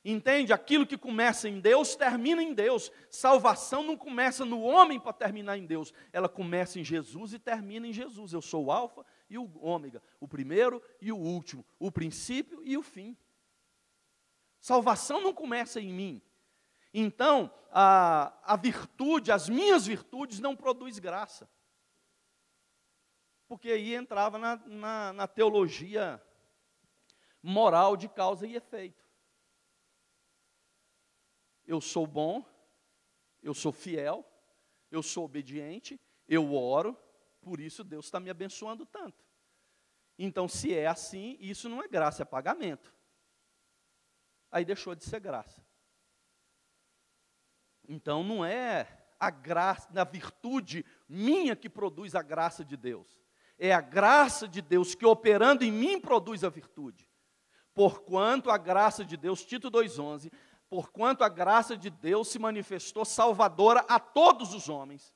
Entende? Aquilo que começa em Deus, termina em Deus. Salvação não começa no homem para terminar em Deus. Ela começa em Jesus e termina em Jesus. Eu sou o alfa e o ômega, o primeiro e o último, o princípio e o fim. Salvação não começa em mim. Então, a virtude, as minhas virtudes não produz graça. Porque aí entrava na teologia moral de causa e efeito. Eu sou bom, eu sou fiel, eu sou obediente, eu oro, por isso Deus está me abençoando tanto. Então, se é assim, isso não é graça, é pagamento. Aí deixou de ser graça. Então, não é a graça, a virtude minha que produz a graça de Deus. É a graça de Deus que operando em mim produz a virtude. Porquanto a graça de Deus, Tito 2,11, porquanto a graça de Deus se manifestou salvadora a todos os homens,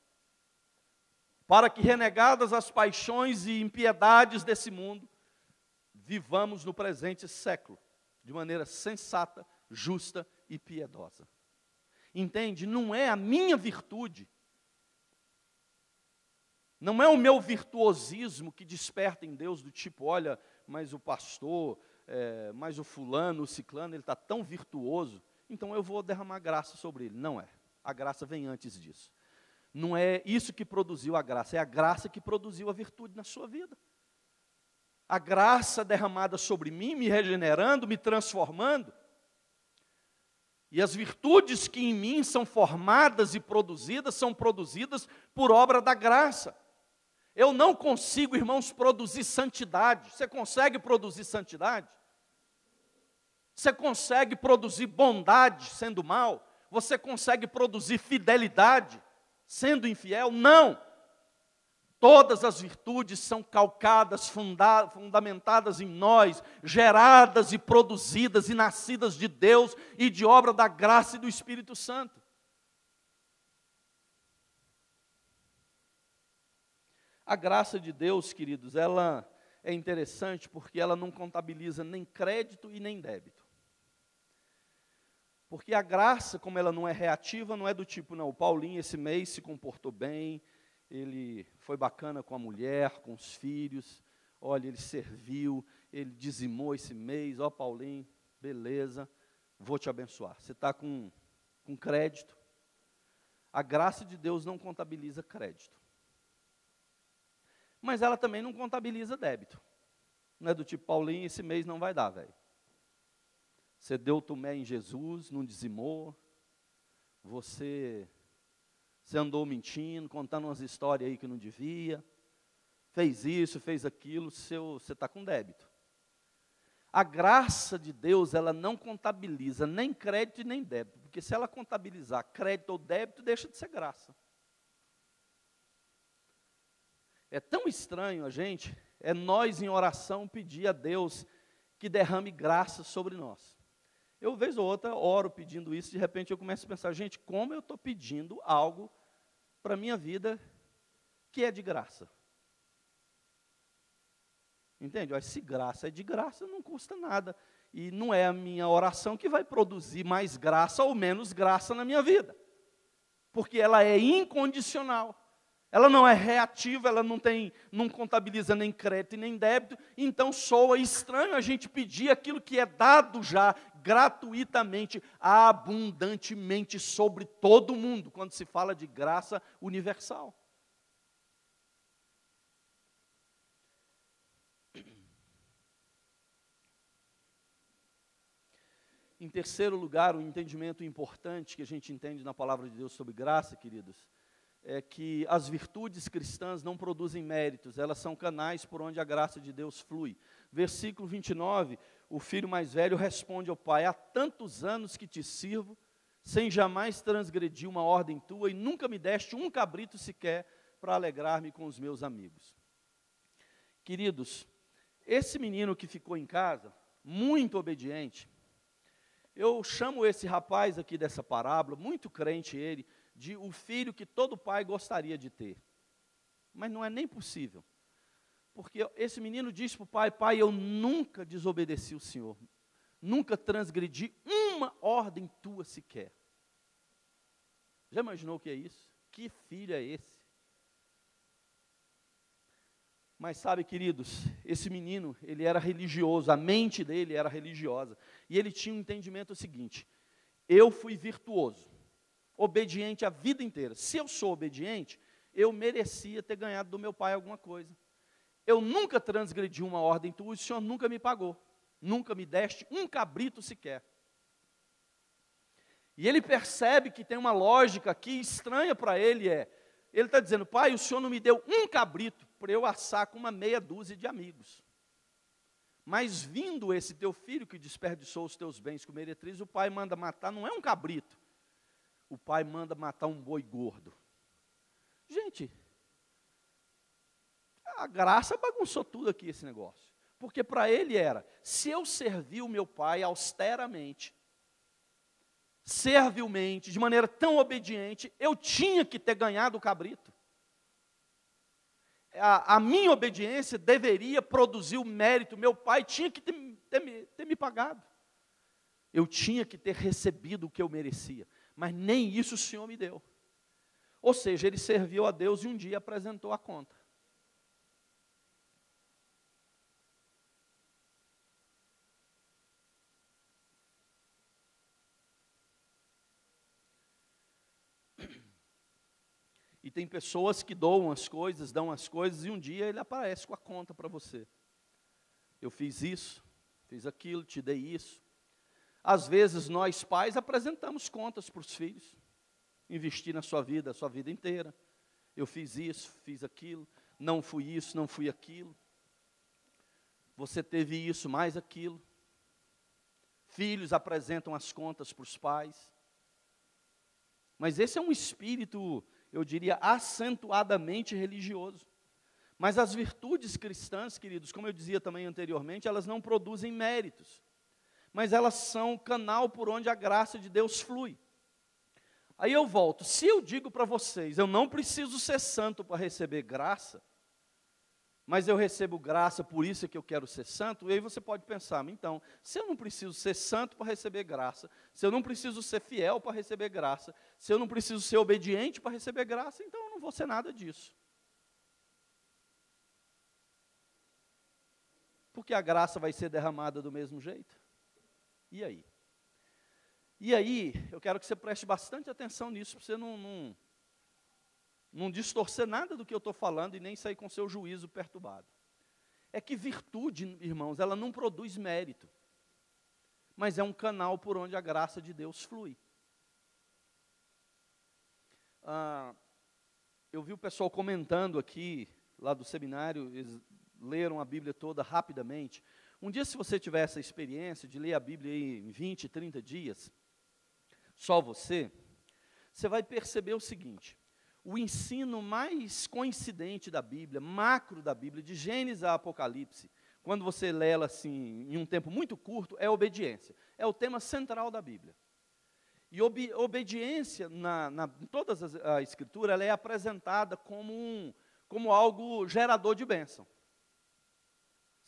para que, renegadas as paixões e impiedades desse mundo, vivamos no presente século, de maneira sensata, justa e piedosa. Entende? Não é a minha virtude, não é o meu virtuosismo que desperta em Deus do tipo, olha, mas o pastor, mas o fulano, o ciclano, ele está tão virtuoso, então eu vou derramar graça sobre ele. Não é. A graça vem antes disso. Não é isso que produziu a graça, é a graça que produziu a virtude na sua vida. A graça derramada sobre mim, me regenerando, me transformando. E as virtudes que em mim são formadas e produzidas, são produzidas por obra da graça. Eu não consigo, irmãos, produzir santidade. Você consegue produzir santidade? Você consegue produzir bondade sendo mal? Você consegue produzir fidelidade sendo infiel? Não! Todas as virtudes são calcadas, fundamentadas em nós, geradas e produzidas e nascidas de Deus e de obra da graça e do Espírito Santo. A graça de Deus, queridos, ela é interessante porque ela não contabiliza nem crédito e nem débito. Porque a graça, como ela não é reativa, não é do tipo, não, o Paulinho esse mês se comportou bem, ele foi bacana com a mulher, com os filhos, olha, ele serviu, ele dizimou esse mês, ó Paulinho, beleza, vou te abençoar. Você está com crédito. A graça de Deus não contabiliza crédito. Mas ela também não contabiliza débito. Não é do tipo, Paulinho, esse mês não vai dar, velho. Você deu tomé em Jesus, não dizimou, você andou mentindo, contando umas histórias aí que não devia, fez isso, fez aquilo, você está com débito. A graça de Deus, ela não contabiliza nem crédito e nem débito, porque se ela contabilizar crédito ou débito, deixa de ser graça. É tão estranho a gente, é nós em oração pedir a Deus que derrame graça sobre nós. Eu, vez ou outra, oro pedindo isso, de repente eu começo a pensar, gente, como eu estou pedindo algo para a minha vida que é de graça? Entende? Olha, se graça é de graça, não custa nada. E não é a minha oração que vai produzir mais graça ou menos graça na minha vida. Porque ela é incondicional. Ela não é reativa, ela não contabiliza nem crédito e nem débito. Então soa estranho a gente pedir aquilo que é dado já gratuitamente, abundantemente sobre todo mundo, quando se fala de graça universal. Em terceiro lugar, um entendimento importante que a gente entende na palavra de Deus sobre graça, queridos, é que as virtudes cristãs não produzem méritos, elas são canais por onde a graça de Deus flui. Versículo 29, o filho mais velho responde ao pai: há tantos anos que te sirvo, sem jamais transgredir uma ordem tua, e nunca me deste um cabrito sequer para alegrar-me com os meus amigos. Queridos, esse menino que ficou em casa, muito obediente, eu chamo esse rapaz aqui dessa parábola, muito crente ele, de o filho que todo pai gostaria de ter. Mas não é nem possível. Porque esse menino disse para o pai: pai, eu nunca desobedeci o Senhor. Nunca transgredi uma ordem tua sequer. Já imaginou o que é isso? Que filho é esse? Mas sabe, queridos, esse menino, ele era religioso, a mente dele era religiosa. E ele tinha um entendimento seguinte: eu fui virtuoso, obediente a vida inteira. Se eu sou obediente, eu merecia ter ganhado do meu pai alguma coisa. Eu nunca transgredi uma ordem tua, e o Senhor nunca me pagou. Nunca me deste um cabrito sequer. E ele percebe que tem uma lógica aqui estranha para ele, ele está dizendo: pai, o Senhor não me deu um cabrito para eu assar com uma meia dúzia de amigos. Mas vindo esse teu filho que desperdiçou os teus bens com meretriz, o pai manda matar, não é um cabrito, o pai manda matar um boi gordo. Gente, a graça bagunçou tudo aqui esse negócio. Porque para ele era: se eu servir o meu pai austeramente, servilmente, de maneira tão obediente, eu tinha que ter ganhado o cabrito. A minha obediência deveria produzir o mérito, meu pai tinha que ter me pagado. Eu tinha que ter recebido o que eu merecia, mas nem isso o Senhor me deu. Ou seja, ele serviu a Deus e um dia apresentou a conta. E tem pessoas que doam as coisas, dão as coisas, e um dia ele aparece com a conta para você. Eu fiz isso, fiz aquilo, te dei isso. Às vezes nós pais apresentamos contas para os filhos. Investi na sua vida, a sua vida inteira. Eu fiz isso, fiz aquilo, não fui isso, não fui aquilo. Você teve isso, mais aquilo. Filhos apresentam as contas para os pais. Mas esse é um espírito, eu diria, acentuadamente religioso. Mas as virtudes cristãs, queridos, como eu dizia também anteriormente, elas não produzem méritos, mas elas são o canal por onde a graça de Deus flui. Aí eu volto: se eu digo para vocês, eu não preciso ser santo para receber graça, mas eu recebo graça, por isso é que eu quero ser santo, e aí você pode pensar: então, se eu não preciso ser santo para receber graça, se eu não preciso ser fiel para receber graça, se eu não preciso ser obediente para receber graça, então eu não vou ser nada disso. Porque a graça vai ser derramada do mesmo jeito. E aí? E aí, eu quero que você preste bastante atenção nisso, para você não distorcer nada do que eu estou falando e nem sair com seu juízo perturbado. É que virtude, irmãos, ela não produz mérito, mas é um canal por onde a graça de Deus flui. Eu vi o pessoal comentando aqui, lá do seminário, eles leram a Bíblia toda rapidamente. Um dia, se você tiver essa experiência de ler a Bíblia aí em 20, 30 dias, só você vai perceber o seguinte: o ensino mais coincidente da Bíblia, macro da Bíblia, de Gênesis a Apocalipse, quando você lê ela assim, em um tempo muito curto, é obediência. É o tema central da Bíblia. E obediência, em toda a Escritura, ela é apresentada como algo gerador de bênção.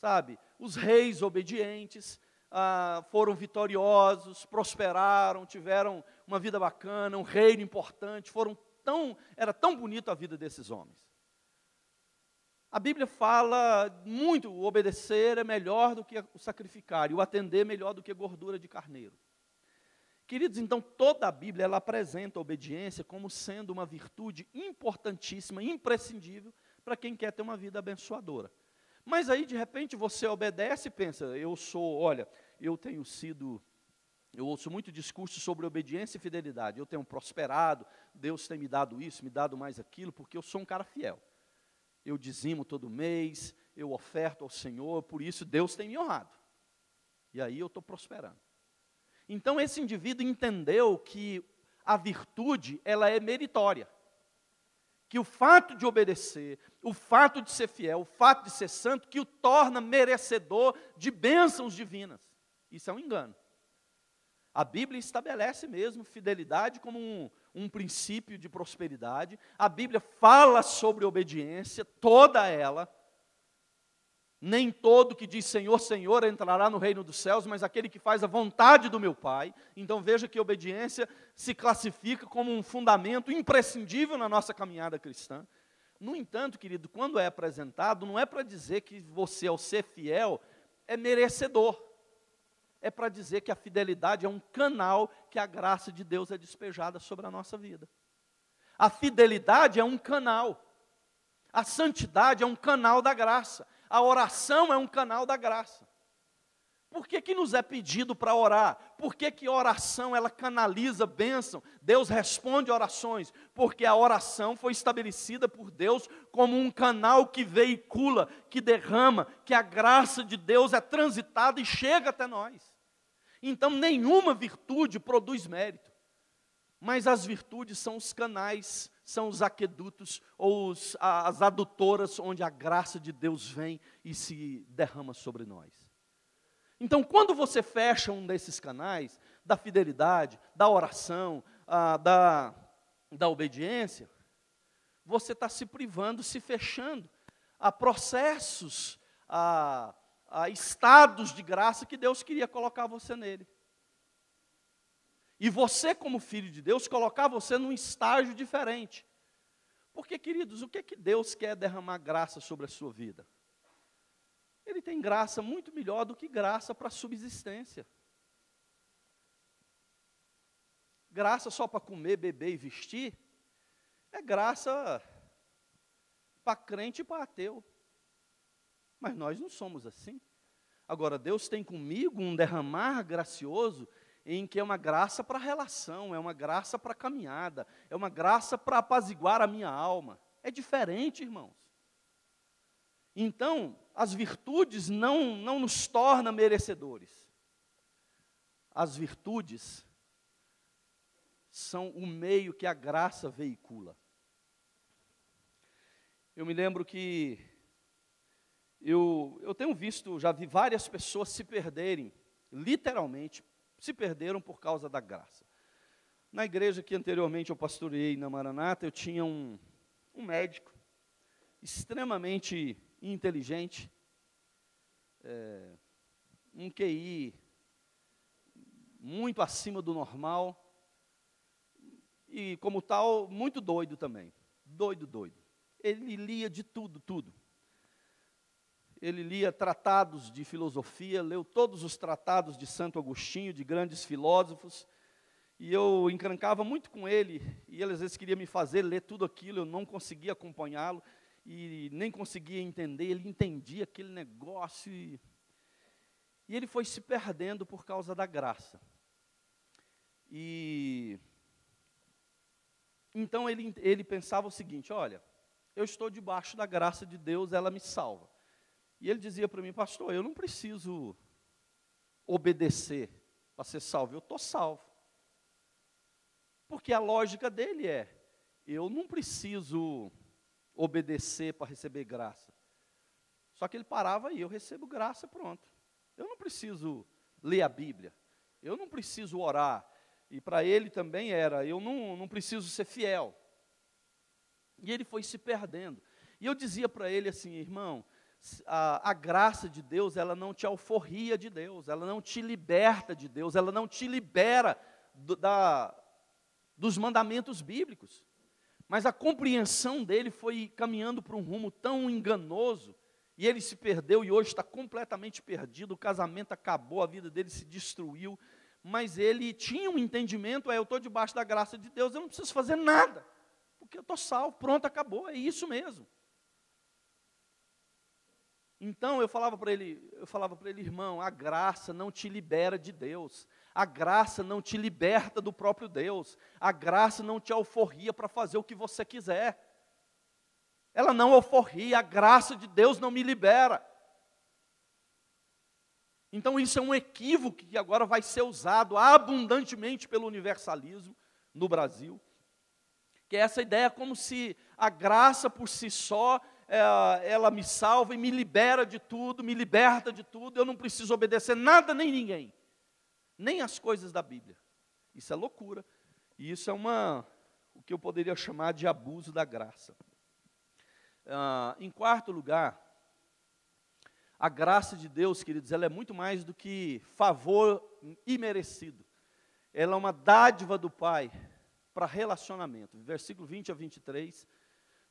sabe? Os reis obedientes foram vitoriosos, prosperaram, tiveram uma vida bacana, um reino importante, era tão bonita a vida desses homens. A Bíblia fala muito, o obedecer é melhor do que o sacrificar, e o atender é melhor do que gordura de carneiro. Queridos, então toda a Bíblia ela apresenta a obediência como sendo uma virtude importantíssima, imprescindível, para quem quer ter uma vida abençoadora. Mas aí, de repente, você obedece e pensa, eu ouço muito discurso sobre obediência e fidelidade, eu tenho prosperado, Deus tem me dado isso, me dado mais aquilo, porque eu sou um cara fiel. Eu dizimo todo mês, eu oferto ao Senhor, por isso Deus tem me honrado. E aí eu estou prosperando. Então esse indivíduo entendeu que a virtude, ela é meritória. Que o fato de obedecer, o fato de ser fiel, o fato de ser santo, que o torna merecedor de bênçãos divinas. Isso é um engano. A Bíblia estabelece mesmo fidelidade como um princípio de prosperidade. A Bíblia fala sobre obediência, toda ela. Nem todo que diz Senhor, Senhor entrará no reino dos céus, mas aquele que faz a vontade do meu Pai. Então veja que a obediência se classifica como um fundamento imprescindível na nossa caminhada cristã. No entanto, querido, quando é apresentado, não é para dizer que você, ao ser fiel, é merecedor. É para dizer que a fidelidade é um canal que a graça de Deus é despejada sobre a nossa vida. A fidelidade é um canal. A santidade é um canal da graça. A oração é um canal da graça. Por que nos é pedido para orar? Por que a oração ela canaliza bênção? Deus responde orações, porque a oração foi estabelecida por Deus como um canal que veicula, que derrama, que a graça de Deus é transitada e chega até nós. Então nenhuma virtude produz mérito, mas as virtudes são os canais, são os aquedutos ou as adutoras onde a graça de Deus vem e se derrama sobre nós. Então, quando você fecha um desses canais, da fidelidade, da oração, da obediência, você está se privando, se fechando a processos, a estados de graça que Deus queria colocar você nele. E você, como filho de Deus, colocar você num estágio diferente. Porque, queridos, o que Deus quer derramar graça sobre a sua vida? Ele tem graça muito melhor do que graça para subsistência. Graça só para comer, beber e vestir, é graça para crente e para ateu. Mas nós não somos assim. Agora, Deus tem comigo um derramar gracioso, em que é uma graça para a relação, é uma graça para a caminhada, é uma graça para apaziguar a minha alma. É diferente, irmãos. Então, as virtudes não nos tornam merecedores. As virtudes são o meio que a graça veicula. Eu me lembro que eu tenho visto, já vi várias pessoas se perderem, literalmente, se perderam por causa da graça. Na igreja que anteriormente eu pastoreei na Maranata, eu tinha um médico extremamente inteligente, um QI muito acima do normal, e como tal, muito doido também, doido. Ele lia de tudo. Ele lia tratados de filosofia, leu todos os tratados de Santo Agostinho, de grandes filósofos, e eu encrancava muito com ele, e ele às vezes queria me fazer ler tudo aquilo, eu não conseguia acompanhá-lo, e nem conseguia entender, ele entendia aquele negócio, e ele foi se perdendo por causa da graça. E então ele pensava o seguinte: olha, eu estou debaixo da graça de Deus, ela me salva. E ele dizia para mim: pastor, eu não preciso obedecer para ser salvo, eu estou salvo. Porque a lógica dele eu não preciso obedecer para receber graça. Só que ele parava aí, eu recebo graça, pronto. Eu não preciso ler a Bíblia, eu não preciso orar. E para ele também eu não preciso ser fiel. E ele foi se perdendo. E eu dizia para ele assim: irmão, a graça de Deus, ela não te alforria de Deus, ela não te liberta de Deus, ela não te libera dos mandamentos bíblicos. Mas a compreensão dele foi caminhando para um rumo tão enganoso, e ele se perdeu e hoje está completamente perdido, o casamento acabou, a vida dele se destruiu, mas ele tinha um entendimento, eu estou debaixo da graça de Deus, eu não preciso fazer nada, porque eu estou salvo, pronto, acabou, é isso mesmo. Então eu falava para ele, irmão, a graça não te libera de Deus, a graça não te liberta do próprio Deus, a graça não te alforria para fazer o que você quiser. Ela não alforria, a graça de Deus não me libera. Então isso é um equívoco que agora vai ser usado abundantemente pelo universalismo no Brasil, que é essa ideia como se a graça por si só, ela me salva e me libera de tudo, me liberta de tudo, eu não preciso obedecer nada nem ninguém, nem as coisas da Bíblia. Isso é loucura, e isso é o que eu poderia chamar de abuso da graça. Em quarto lugar, a graça de Deus, queridos, ela é muito mais do que favor imerecido. Ela é uma dádiva do Pai para relacionamento. Versículo 20 a 23,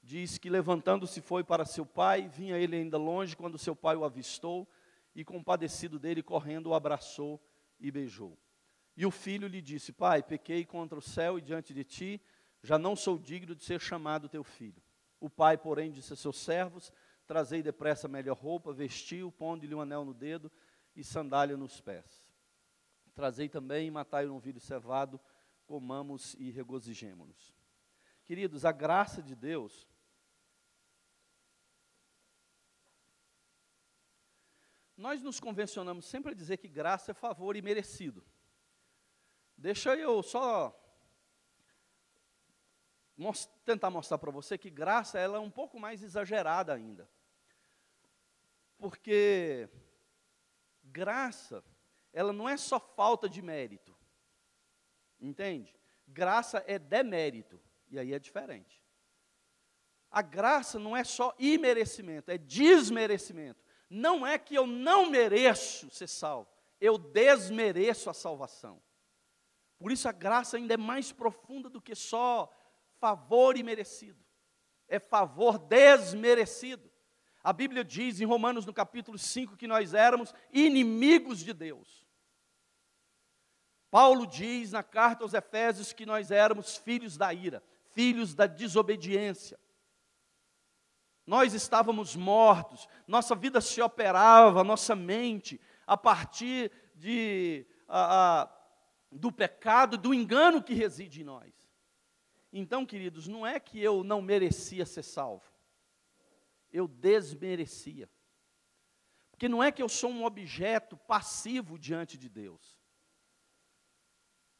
diz que levantando-se foi para seu pai, vinha ele ainda longe, quando seu pai o avistou, e compadecido dele, correndo, o abraçou e beijou. E o filho lhe disse, pai, pequei contra o céu e diante de ti, já não sou digno de ser chamado teu filho. O pai, porém, disse a seus servos, trazei depressa a melhor roupa, vestiu, pondo-lhe um anel no dedo e sandália nos pés. Trazei também e matai um novilho cevado, comamos e regozijemo-nos. Queridos, a graça de Deus, nós nos convencionamos sempre a dizer que graça é favor imerecido. Deixa eu só tentar mostrar para você que graça ela é um pouco mais exagerada ainda. Porque graça, ela não é só falta de mérito. Entende? Graça é demérito, e aí é diferente. A graça não é só imerecimento, é desmerecimento. Não é que eu não mereço ser salvo, eu desmereço a salvação. Por isso a graça ainda é mais profunda do que só favor imerecido. É favor desmerecido. A Bíblia diz em Romanos no capítulo 5 que nós éramos inimigos de Deus. Paulo diz na carta aos Efésios que nós éramos filhos da ira, filhos da desobediência. Nós estávamos mortos, nossa vida se operava, nossa mente, a partir do pecado, do engano que reside em nós. Então, queridos, não é que eu não merecia ser salvo, eu desmerecia. Porque não é que eu sou um objeto passivo diante de Deus.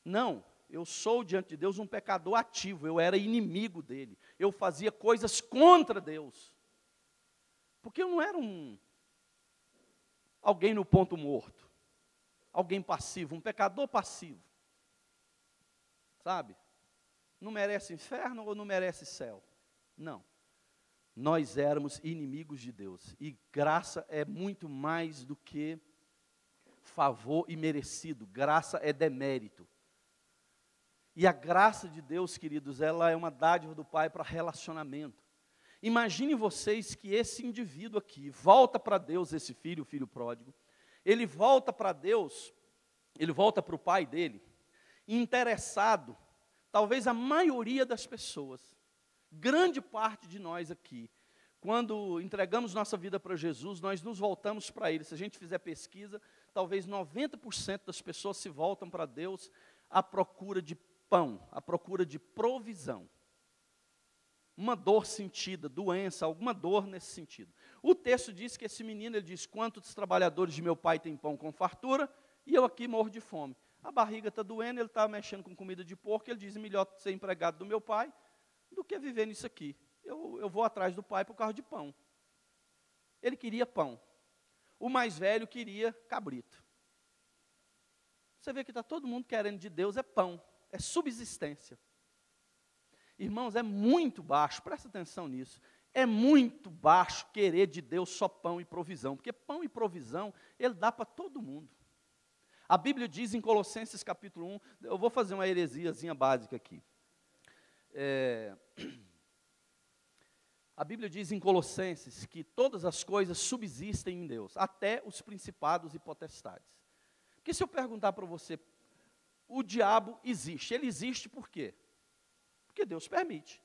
Não, eu sou diante de Deus um pecador ativo, eu era inimigo dele, eu fazia coisas contra Deus. Porque eu não era alguém no ponto morto, alguém passivo, um pecador passivo. Sabe? Não merece inferno ou não merece céu? Não. Nós éramos inimigos de Deus. E graça é muito mais do que favor imerecido. Graça é demérito. E a graça de Deus, queridos, ela é uma dádiva do Pai para relacionamento. Imagine vocês que esse indivíduo aqui volta para Deus, esse filho, o filho pródigo. Ele volta para Deus, ele volta para o pai dele, interessado. Talvez a maioria das pessoas, grande parte de nós aqui, quando entregamos nossa vida para Jesus, nós nos voltamos para Ele. Se a gente fizer pesquisa, talvez 90% das pessoas se voltam para Deus à procura de pão, à procura de provisão. Uma dor sentida, doença, alguma dor nesse sentido. O texto diz que esse menino, ele diz, quantos trabalhadores de meu pai têm pão com fartura, e eu aqui morro de fome. A barriga está doendo, ele está mexendo com comida de porco, ele diz, melhor ser empregado do meu pai do que viver nisso aqui. Eu vou atrás do pai por causa de pão. Ele queria pão. O mais velho queria cabrito. Você vê que está todo mundo querendo de Deus, é pão, é subsistência. Irmãos, é muito baixo, presta atenção nisso, É muito baixo querer de Deus só pão e provisão, porque pão e provisão, Ele dá para todo mundo. A Bíblia diz em Colossenses capítulo 1, eu vou fazer uma heresiazinha básica aqui. A Bíblia diz em Colossenses que todas as coisas subsistem em Deus, até os principados e potestades. Porque se eu perguntar para você, o diabo existe, ele existe por quê? Porque Deus permite.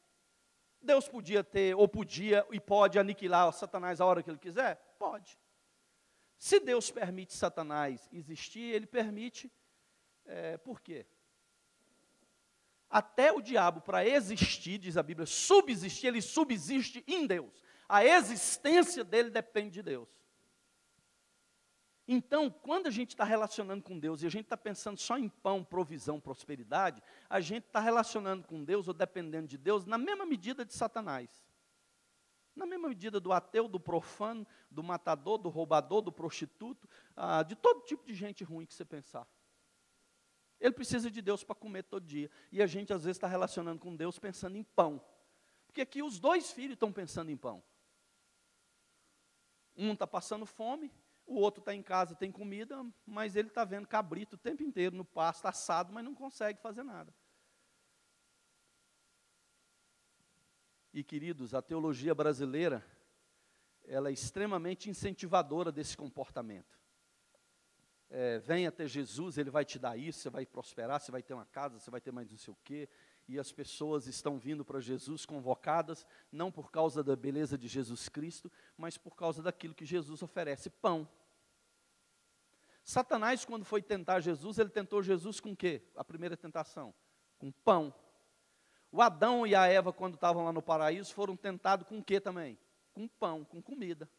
Deus podia ter, ou podia e pode aniquilar Satanás a hora que ele quiser? Pode. Se Deus permite Satanás existir, ele permite, por quê? Até o diabo, para existir, diz a Bíblia, subsistir, ele subsiste em Deus. A existência dele depende de Deus. Então, quando a gente está relacionando com Deus e a gente está pensando só em pão, provisão, prosperidade, a gente está relacionando com Deus ou dependendo de Deus na mesma medida de Satanás. Na mesma medida do ateu, do profano, do matador, do roubador, do prostituto, de todo tipo de gente ruim que você pensar. Ele precisa de Deus para comer todo dia. E a gente às vezes está relacionando com Deus pensando em pão. Porque aqui os dois filhos estão pensando em pão. Um está passando fome, o outro está em casa, tem comida, mas ele está vendo cabrito o tempo inteiro no pasto, assado, mas não consegue fazer nada. E queridos, a teologia brasileira, ela é extremamente incentivadora desse comportamento. Venha até Jesus, Ele vai te dar isso, você vai prosperar, você vai ter uma casa, você vai ter mais não sei o quê. E as pessoas estão vindo para Jesus convocadas, não por causa da beleza de Jesus Cristo, mas por causa daquilo que Jesus oferece, pão. Satanás, quando foi tentar Jesus, ele tentou Jesus com o quê? A primeira tentação, com pão. O Adão e a Eva, quando estavam lá no paraíso, foram tentados com o quê também? Com pão, com comida.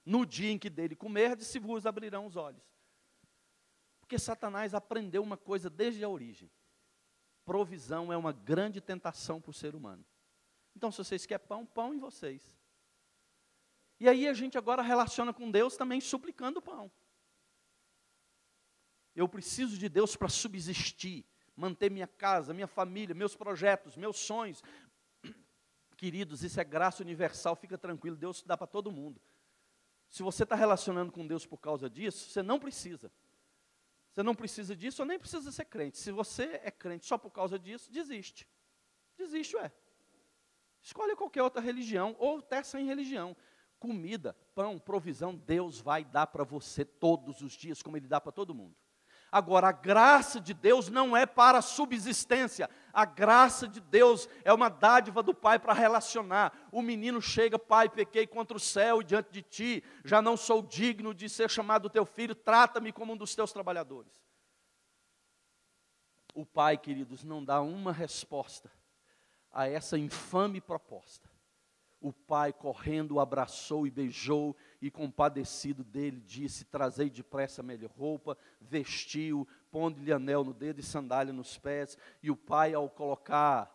No dia em que dele comer, se vos abrirão os olhos. Porque Satanás aprendeu uma coisa desde a origem. Provisão é uma grande tentação para o ser humano. Então, se vocês querem pão, pão em vocês. E aí a gente agora relaciona com Deus também suplicando pão. Eu preciso de Deus para subsistir, manter minha casa, minha família, meus projetos, meus sonhos. Queridos, isso é graça universal, fica tranquilo, Deus dá para todo mundo. Se você está relacionando com Deus por causa disso, você não precisa. Você não precisa disso ou nem precisa ser crente. Se você é crente só por causa disso, desiste. Desiste, Escolha qualquer outra religião ou até sem religião. Comida, pão, provisão, Deus vai dar para você todos os dias, como Ele dá para todo mundo. Agora, a graça de Deus não é para subsistência. A graça de Deus é uma dádiva do Pai para relacionar. O menino chega, pai, pequei contra o céu e diante de ti, já não sou digno de ser chamado teu filho, trata-me como um dos teus trabalhadores. O pai, queridos, não dá uma resposta a essa infame proposta. O pai, correndo, o abraçou e beijou, e compadecido dele, disse, trazei depressa a melhor roupa, vestiu, pondo-lhe anel no dedo e sandália nos pés, e o pai, ao colocar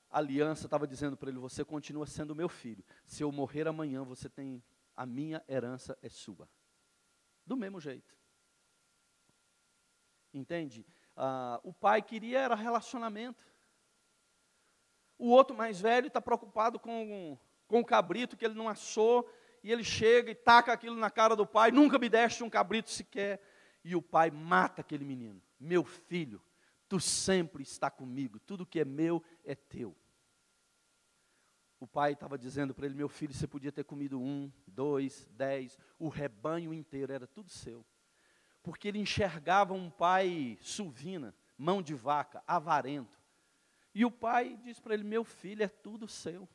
a aliança, estava dizendo para ele, você continua sendo meu filho, se eu morrer amanhã, você tem, a minha herança é sua. Do mesmo jeito. Entende? O pai queria era relacionamento. O outro mais velho está preocupado com o cabrito que ele não assou, e ele chega e taca aquilo na cara do pai, nunca me deste um cabrito sequer, e o pai mata aquele menino, meu filho, tu sempre está comigo, tudo que é meu é teu. O pai estava dizendo para ele, meu filho, você podia ter comido 1, 2, 10, o rebanho inteiro, era tudo seu, porque ele enxergava um pai suvina, mão de vaca, avarento, e o pai disse para ele, meu filho, é tudo seu.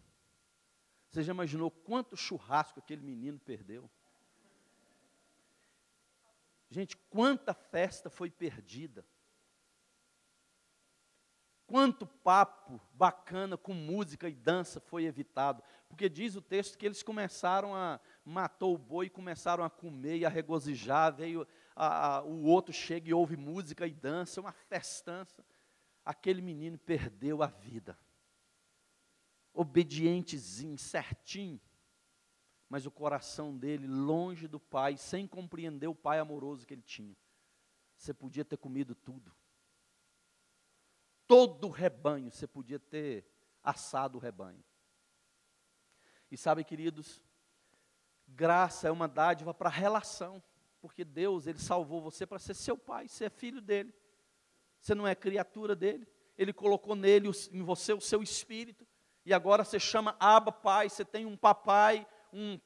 Você já imaginou quanto churrasco aquele menino perdeu? Gente, quanta festa foi perdida. Quanto papo bacana com música e dança foi evitado. Porque diz o texto que eles começaram matou o boi e começaram a comer e a regozijar. Veio o outro chega e ouve música e dança, uma festança. Aquele menino perdeu a vida. Obedientezinho, certinho, mas o coração dele longe do pai, sem compreender o pai amoroso que ele tinha. Você podia ter comido tudo. Todo o rebanho, você podia ter assado o rebanho. E sabe, queridos, graça é uma dádiva para relação, porque Deus, Ele salvou você para ser seu pai, ser filho dEle. Você não é criatura dEle, Ele colocou nele, em você, o seu espírito, e agora você chama Abba, pai, você tem um papai,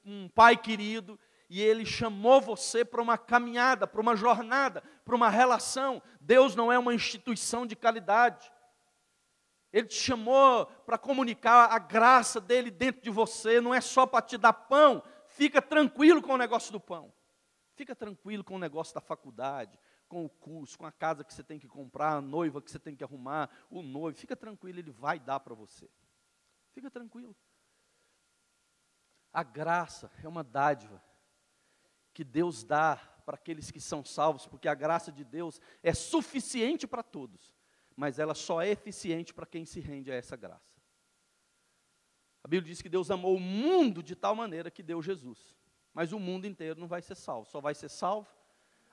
um pai querido, e Ele chamou você para uma caminhada, para uma jornada, para uma relação. Deus não é uma instituição de caridade. Ele te chamou para comunicar a graça dEle dentro de você, não é só para te dar pão. Fica tranquilo com o negócio do pão. Fica tranquilo com o negócio da faculdade, com o curso, com a casa que você tem que comprar, a noiva que você tem que arrumar, o noivo. Fica tranquilo, Ele vai dar para você. Fica tranquilo. A graça é uma dádiva que Deus dá para aqueles que são salvos, porque a graça de Deus é suficiente para todos, mas ela só é eficiente para quem se rende a essa graça. A Bíblia diz que Deus amou o mundo de tal maneira que deu Jesus, mas o mundo inteiro não vai ser salvo, só vai ser salvo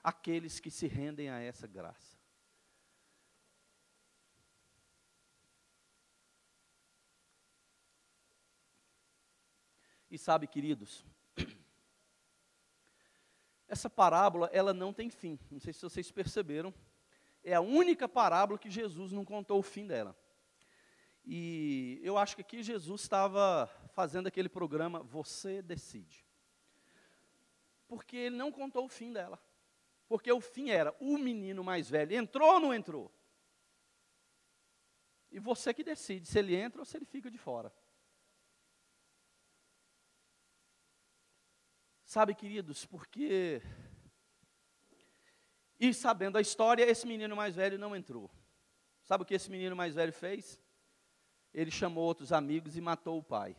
aqueles que se rendem a essa graça. E sabe, queridos, essa parábola, ela não tem fim. Não sei se vocês perceberam. É a única parábola que Jesus não contou o fim dela. E eu acho que aqui Jesus estava fazendo aquele programa Você Decide. Porque Ele não contou o fim dela. Porque o fim era, o menino mais velho entrou ou não entrou? E você que decide se ele entra ou se ele fica de fora. Sabe, queridos, porque... E sabendo a história, esse menino mais velho não entrou. Sabe o que esse menino mais velho fez? Ele chamou outros amigos e matou o pai.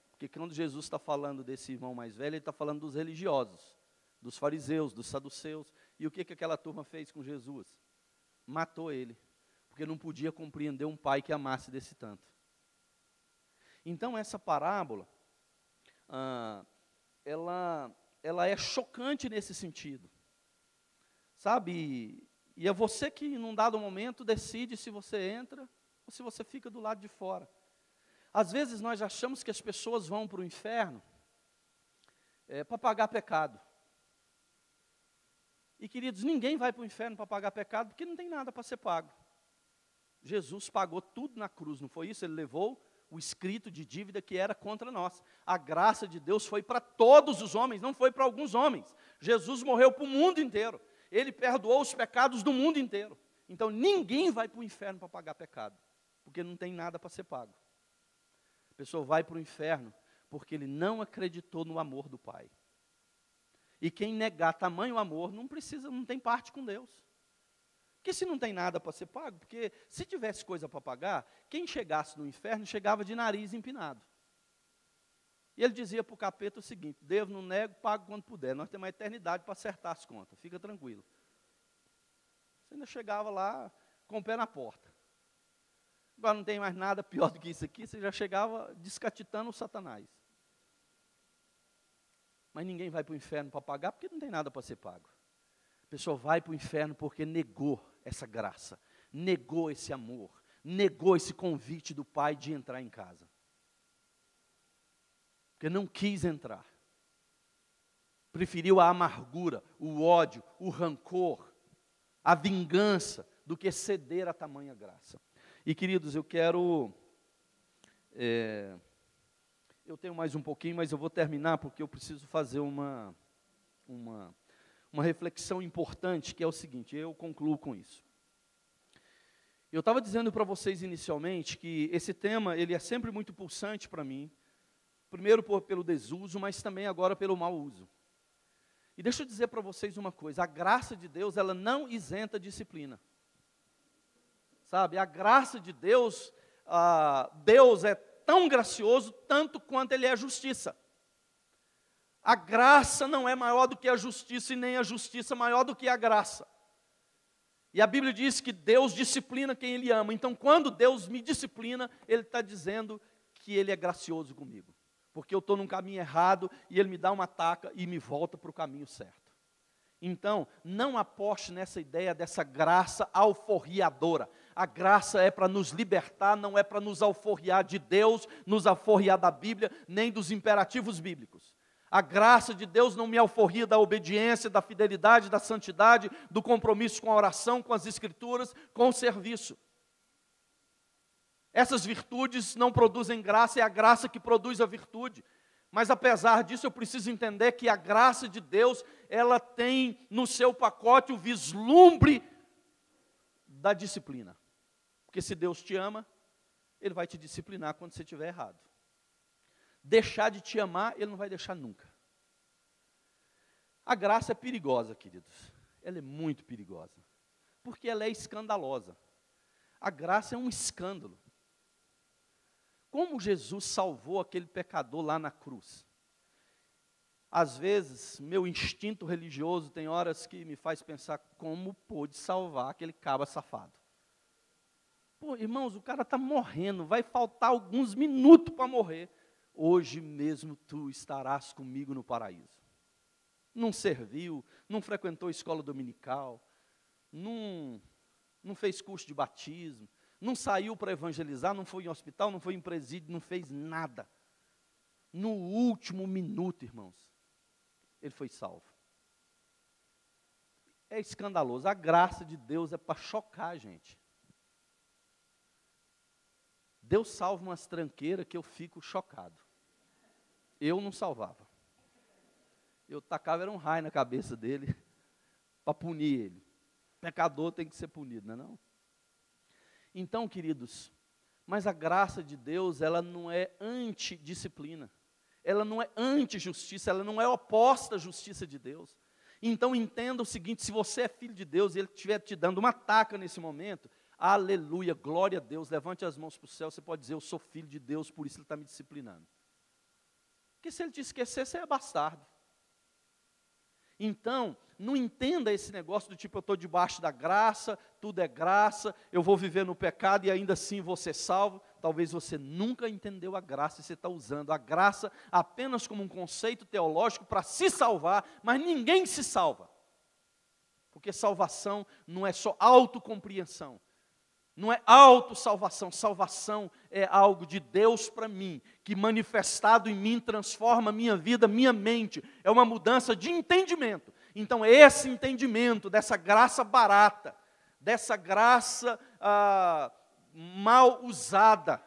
Porque quando Jesus está falando desse irmão mais velho, Ele está falando dos religiosos, dos fariseus, dos saduceus. E o que aquela turma fez com Jesus? Matou ele, porque não podia compreender um pai que amasse desse tanto. Então essa parábola... ela é chocante nesse sentido, sabe? E é você que, num dado momento, decide se você entra ou se você fica do lado de fora. Às vezes nós achamos que as pessoas vão para o inferno para pagar pecado. E, queridos, ninguém vai para o inferno para pagar pecado, porque não tem nada para ser pago. Jesus pagou tudo na cruz, não foi isso? Ele levou o escrito de dívida que era contra nós. A graça de Deus foi para todos os homens, não foi para alguns homens. Jesus morreu para o mundo inteiro. Ele perdoou os pecados do mundo inteiro. Então ninguém vai para o inferno para pagar pecado, porque não tem nada para ser pago. A pessoa vai para o inferno porque ele não acreditou no amor do Pai. E quem negar tamanho amor não tem parte com Deus. Porque se não tem nada para ser pago, porque se tivesse coisa para pagar, quem chegasse no inferno chegava de nariz empinado. E ele dizia para o capeta o seguinte: devo, não nego, pago quando puder. Nós temos uma eternidade para acertar as contas, fica tranquilo. Você ainda chegava lá com o pé na porta. Agora não tem mais nada pior do que isso aqui, você já chegava descatitando o Satanás. Mas ninguém vai para o inferno para pagar, porque não tem nada para ser pago. A pessoa vai para o inferno porque negou essa graça, negou esse amor, negou esse convite do Pai de entrar em casa. Porque não quis entrar. Preferiu a amargura, o ódio, o rancor, a vingança, do que ceder a tamanha graça. E, queridos, eu quero... eu tenho mais um pouquinho, mas eu vou terminar porque eu preciso fazer uma reflexão importante, que é o seguinte, eu concluo com isso. Eu estava dizendo para vocês inicialmente que esse tema, ele é sempre muito pulsante para mim, primeiro pelo desuso, mas também agora pelo mau uso. E deixa eu dizer para vocês uma coisa, a graça de Deus, ela não isenta disciplina. Sabe, a graça de Deus, Deus é tão gracioso, tanto quanto Ele é justiça. A graça não é maior do que a justiça, e nem a justiça maior do que a graça. E a Bíblia diz que Deus disciplina quem Ele ama. Então, quando Deus me disciplina, Ele está dizendo que Ele é gracioso comigo. Porque eu estou num caminho errado, e Ele me dá uma taca e me volta para o caminho certo. Então, não aposte nessa ideia dessa graça alforriadora. A graça é para nos libertar, não é para nos alforriar de Deus, nos alforriar da Bíblia, nem dos imperativos bíblicos. A graça de Deus não me alforria da obediência, da fidelidade, da santidade, do compromisso com a oração, com as Escrituras, com o serviço. Essas virtudes não produzem graça, é a graça que produz a virtude. Mas apesar disso, eu preciso entender que a graça de Deus, ela tem no seu pacote o vislumbre da disciplina. Porque se Deus te ama, Ele vai te disciplinar quando você estiver errado. Deixar de te amar, Ele não vai deixar nunca. A graça é perigosa, queridos. Ela é muito perigosa. Porque ela é escandalosa. A graça é um escândalo. Como Jesus salvou aquele pecador lá na cruz? Às vezes, meu instinto religioso tem horas que me faz pensar como pôde salvar aquele cabra safado. Pô, irmãos, o cara está morrendo, vai faltar alguns minutos para morrer. Hoje mesmo tu estarás comigo no paraíso. Não serviu, não frequentou escola dominical, não fez curso de batismo, não saiu para evangelizar, não foi em hospital, não foi em presídio, não fez nada. No último minuto, irmãos, ele foi salvo. É escandaloso. A graça de Deus é para chocar a gente. Deus salva umas tranqueiras que eu fico chocado. Eu não salvava. Eu tacava era um raio na cabeça dele para punir ele. Pecador tem que ser punido, não é não? Então, queridos, mas a graça de Deus, ela não é antidisciplina, ela não é anti-justiça, ela não é oposta à justiça de Deus. Então entenda o seguinte, se você é filho de Deus e Ele estiver te dando uma taca nesse momento, aleluia, glória a Deus, levante as mãos para o céu, você pode dizer, eu sou filho de Deus, por isso Ele está me disciplinando. Porque se Ele te esquecer, você é bastardo. Então, não entenda esse negócio do tipo, eu estou debaixo da graça, tudo é graça, eu vou viver no pecado e ainda assim vou ser salvo. Talvez você nunca entendeu a graça e você está usando a graça apenas como um conceito teológico para se salvar, mas ninguém se salva. Porque salvação não é só autocompreensão. Não é autossalvação, salvação é algo de Deus para mim, que manifestado em mim transforma a minha vida, minha mente, é uma mudança de entendimento. Então esse entendimento dessa graça barata, dessa graça mal usada,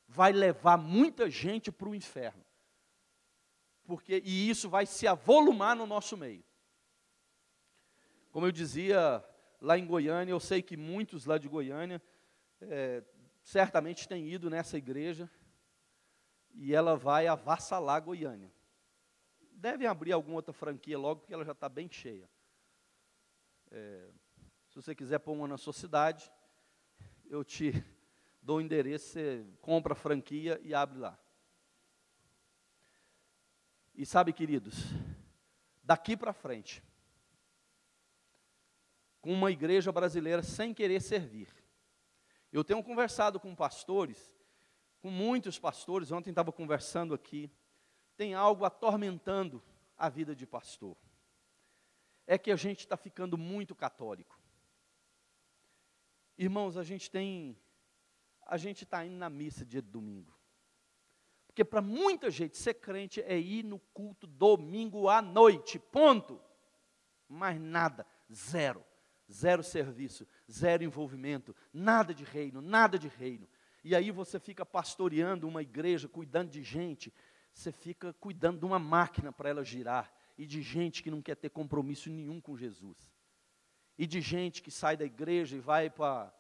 vai levar muita gente para o inferno. E isso vai se avolumar no nosso meio. Como eu dizia, lá em Goiânia, eu sei que muitos lá de Goiânia certamente têm ido nessa igreja e ela vai avassalar Goiânia. Devem abrir alguma outra franquia logo, porque ela já está bem cheia. Se você quiser pôr uma na sua cidade, eu te dou o endereço, você compra a franquia e abre lá. E sabe, queridos, daqui para frente, com uma igreja brasileira sem querer servir. Eu tenho conversado com pastores, com muitos pastores, ontem estava conversando aqui, tem algo atormentando a vida de pastor. É que a gente está ficando muito católico. Irmãos, a gente está indo na missa dia de domingo. Porque para muita gente ser crente é ir no culto domingo à noite, ponto. Mais nada, zero. Zero serviço, zero envolvimento, nada de reino, nada de reino. E aí você fica pastoreando uma igreja, cuidando de gente, você fica cuidando de uma máquina para ela girar, e de gente que não quer ter compromisso nenhum com Jesus. E de gente que sai da igreja e vai para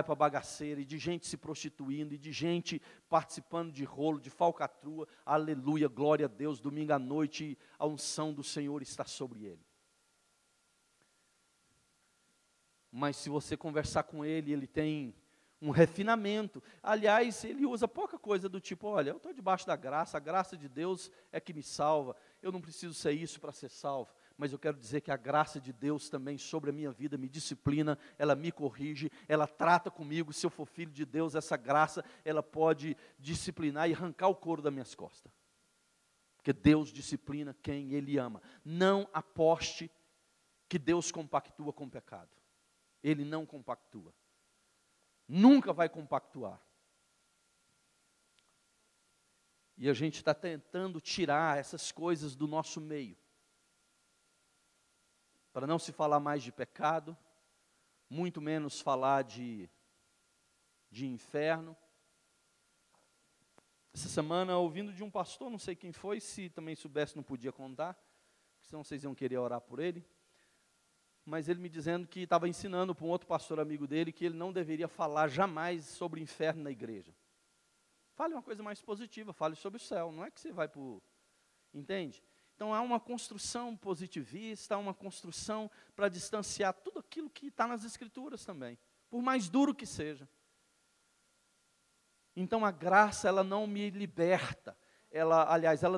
a bagaceira, e de gente se prostituindo, e de gente participando de rolo, de falcatrua, aleluia, glória a Deus, domingo à noite, a unção do Senhor está sobre ele. Mas se você conversar com ele, ele tem um refinamento. Aliás, ele usa pouca coisa do tipo, olha, eu estou debaixo da graça, a graça de Deus é que me salva, eu não preciso ser isso para ser salvo, mas eu quero dizer que a graça de Deus também sobre a minha vida me disciplina, ela me corrige, ela trata comigo, se eu for filho de Deus, essa graça, ela pode disciplinar e arrancar o couro das minhas costas. Porque Deus disciplina quem Ele ama. Não aposte que Deus compactua com o pecado. Ele não compactua. nunca vai compactuar. E a gente está tentando tirar essas coisas do nosso meio, para não se falar mais de pecado, muito menos falar de inferno. Essa semana, ouvindo de um pastor, não sei quem foi, se também soubesse não podia contar, senão vocês iam querer orar por ele, mas ele me dizendo que estava ensinando para um outro pastor amigo dele que ele não deveria falar jamais sobre o inferno na igreja. Fale uma coisa mais positiva, fale sobre o céu, não é que você vai para o... Entende? Então há uma construção positivista, há uma construção para distanciar tudo aquilo que está nas Escrituras também, por mais duro que seja. Então a graça, ela não me liberta, ela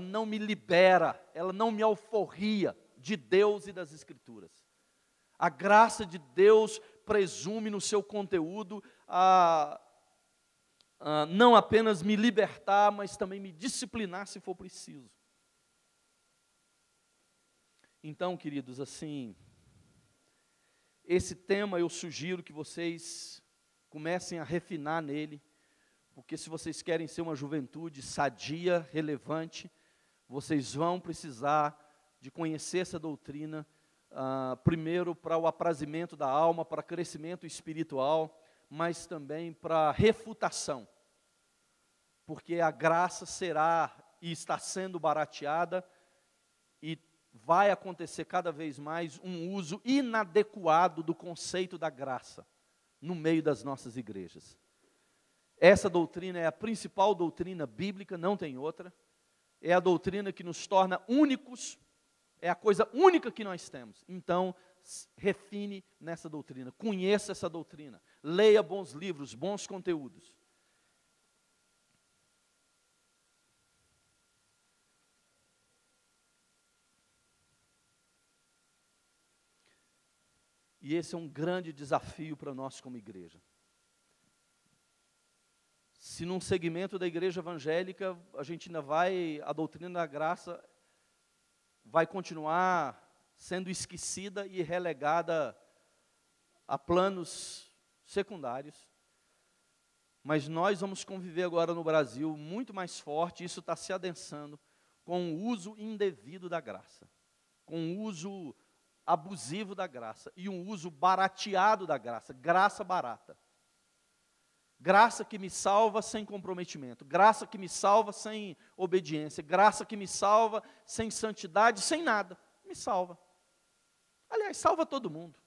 não me libera, ela não me alforria de Deus e das Escrituras. A graça de Deus presume no seu conteúdo não apenas me libertar, mas também me disciplinar se for preciso. Então, queridos, assim, esse tema eu sugiro que vocês comecem a refinar nele, porque se vocês querem ser uma juventude sadia, relevante, vocês vão precisar de conhecer essa doutrina, primeiro para o aprazimento da alma, para crescimento espiritual, mas também para refutação, porque a graça será e está sendo barateada, e vai acontecer cada vez mais um uso inadequado do conceito da graça no meio das nossas igrejas. Essa doutrina é a principal doutrina bíblica, não tem outra. É a doutrina que nos torna únicos, é a coisa única que nós temos. Então, refine nessa doutrina, conheça essa doutrina, leia bons livros, bons conteúdos. E esse é um grande desafio para nós como igreja. Se num segmento da igreja evangélica, a doutrina da graça vai continuar sendo esquecida e relegada a planos secundários, mas nós vamos conviver agora no Brasil muito mais forte, isso está se adensando, com o uso indevido da graça, com o uso abusivo da graça e um uso barateado da graça, graça barata. Graça que me salva sem comprometimento, graça que me salva sem obediência, graça que me salva sem santidade, sem nada, me salva. Aliás, salva todo mundo.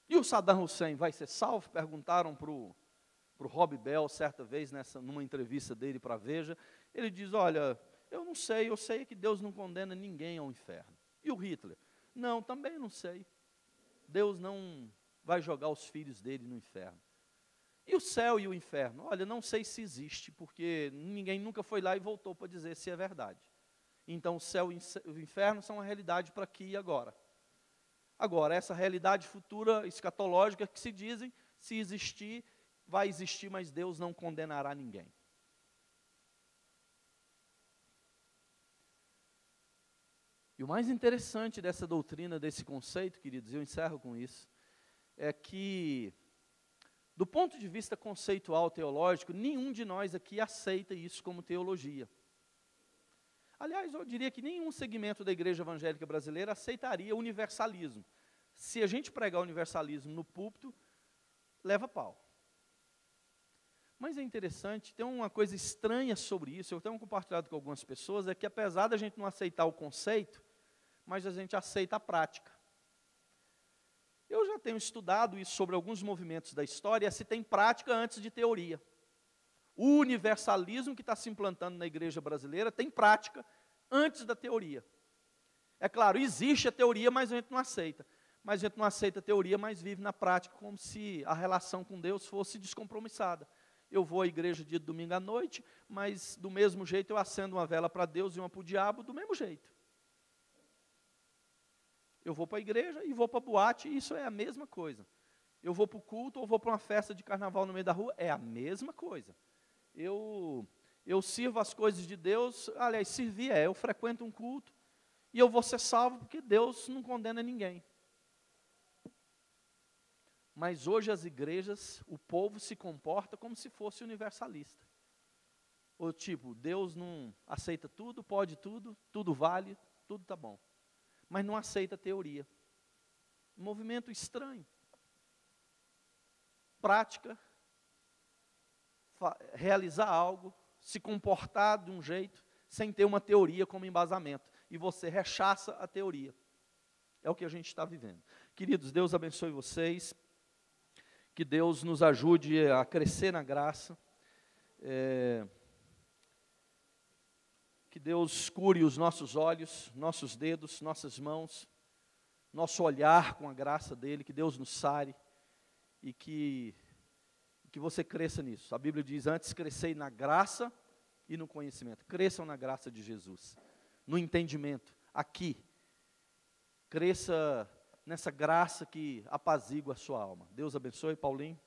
E o Saddam Hussein vai ser salvo? Perguntaram para o Rob Bell certa vez, numa entrevista dele para a Veja. Ele diz, olha, eu não sei, eu sei que Deus não condena ninguém ao inferno. E o Hitler? Não, também não sei. Deus não vai jogar os filhos dele no inferno. E o céu e o inferno? Olha, não sei se existe, porque ninguém nunca foi lá e voltou para dizer se é verdade. Então, o céu e o inferno são uma realidade para aqui e agora. Agora, essa realidade futura, escatológica, que se dizem, se existir, vai existir, mas Deus não condenará ninguém. E o mais interessante dessa doutrina, desse conceito, queridos, eu encerro com isso, é que, do ponto de vista conceitual teológico, nenhum de nós aqui aceita isso como teologia. Aliás, eu diria que nenhum segmento da igreja evangélica brasileira aceitaria universalismo. Se a gente pregar universalismo no púlpito, leva pau. Mas é interessante, tem uma coisa estranha sobre isso, eu tenho compartilhado com algumas pessoas, é que apesar da gente não aceitar o conceito, mas a gente aceita a prática. Eu já tenho estudado isso sobre alguns movimentos da história, se tem prática antes de teoria. O universalismo que está se implantando na igreja brasileira tem prática antes da teoria. É claro, existe a teoria, mas a gente não aceita. Mas a gente não aceita a teoria, mas vive na prática como se a relação com Deus fosse descompromissada. Eu vou à igreja dia de domingo à noite, mas do mesmo jeito eu acendo uma vela para Deus e uma para o diabo, do mesmo jeito. Eu vou para a igreja e vou para a boate, e isso é a mesma coisa. Eu vou para o culto ou vou para uma festa de carnaval no meio da rua, é a mesma coisa. Eu sirvo as coisas de Deus, aliás, servir eu frequento um culto, e eu vou ser salvo porque Deus não condena ninguém. Mas hoje as igrejas, o povo se comporta como se fosse universalista. Ou tipo, Deus não aceita tudo, pode tudo, tudo vale, tudo tá bom. Mas não aceita teoria. Um movimento estranho. Prática, realizar algo, se comportar de um jeito, sem ter uma teoria como embasamento. E você rechaça a teoria. É o que a gente está vivendo. Queridos, Deus abençoe vocês. Que Deus nos ajude a crescer na graça. Que Deus cure os nossos olhos, nossos dedos, nossas mãos, nosso olhar com a graça dEle. Que Deus nos sare e que você cresça nisso. A Bíblia diz, antes crescei na graça e no conhecimento. Cresçam na graça de Jesus, no entendimento, aqui. Cresça nessa graça que apazigua a sua alma. Deus abençoe, Paulinho.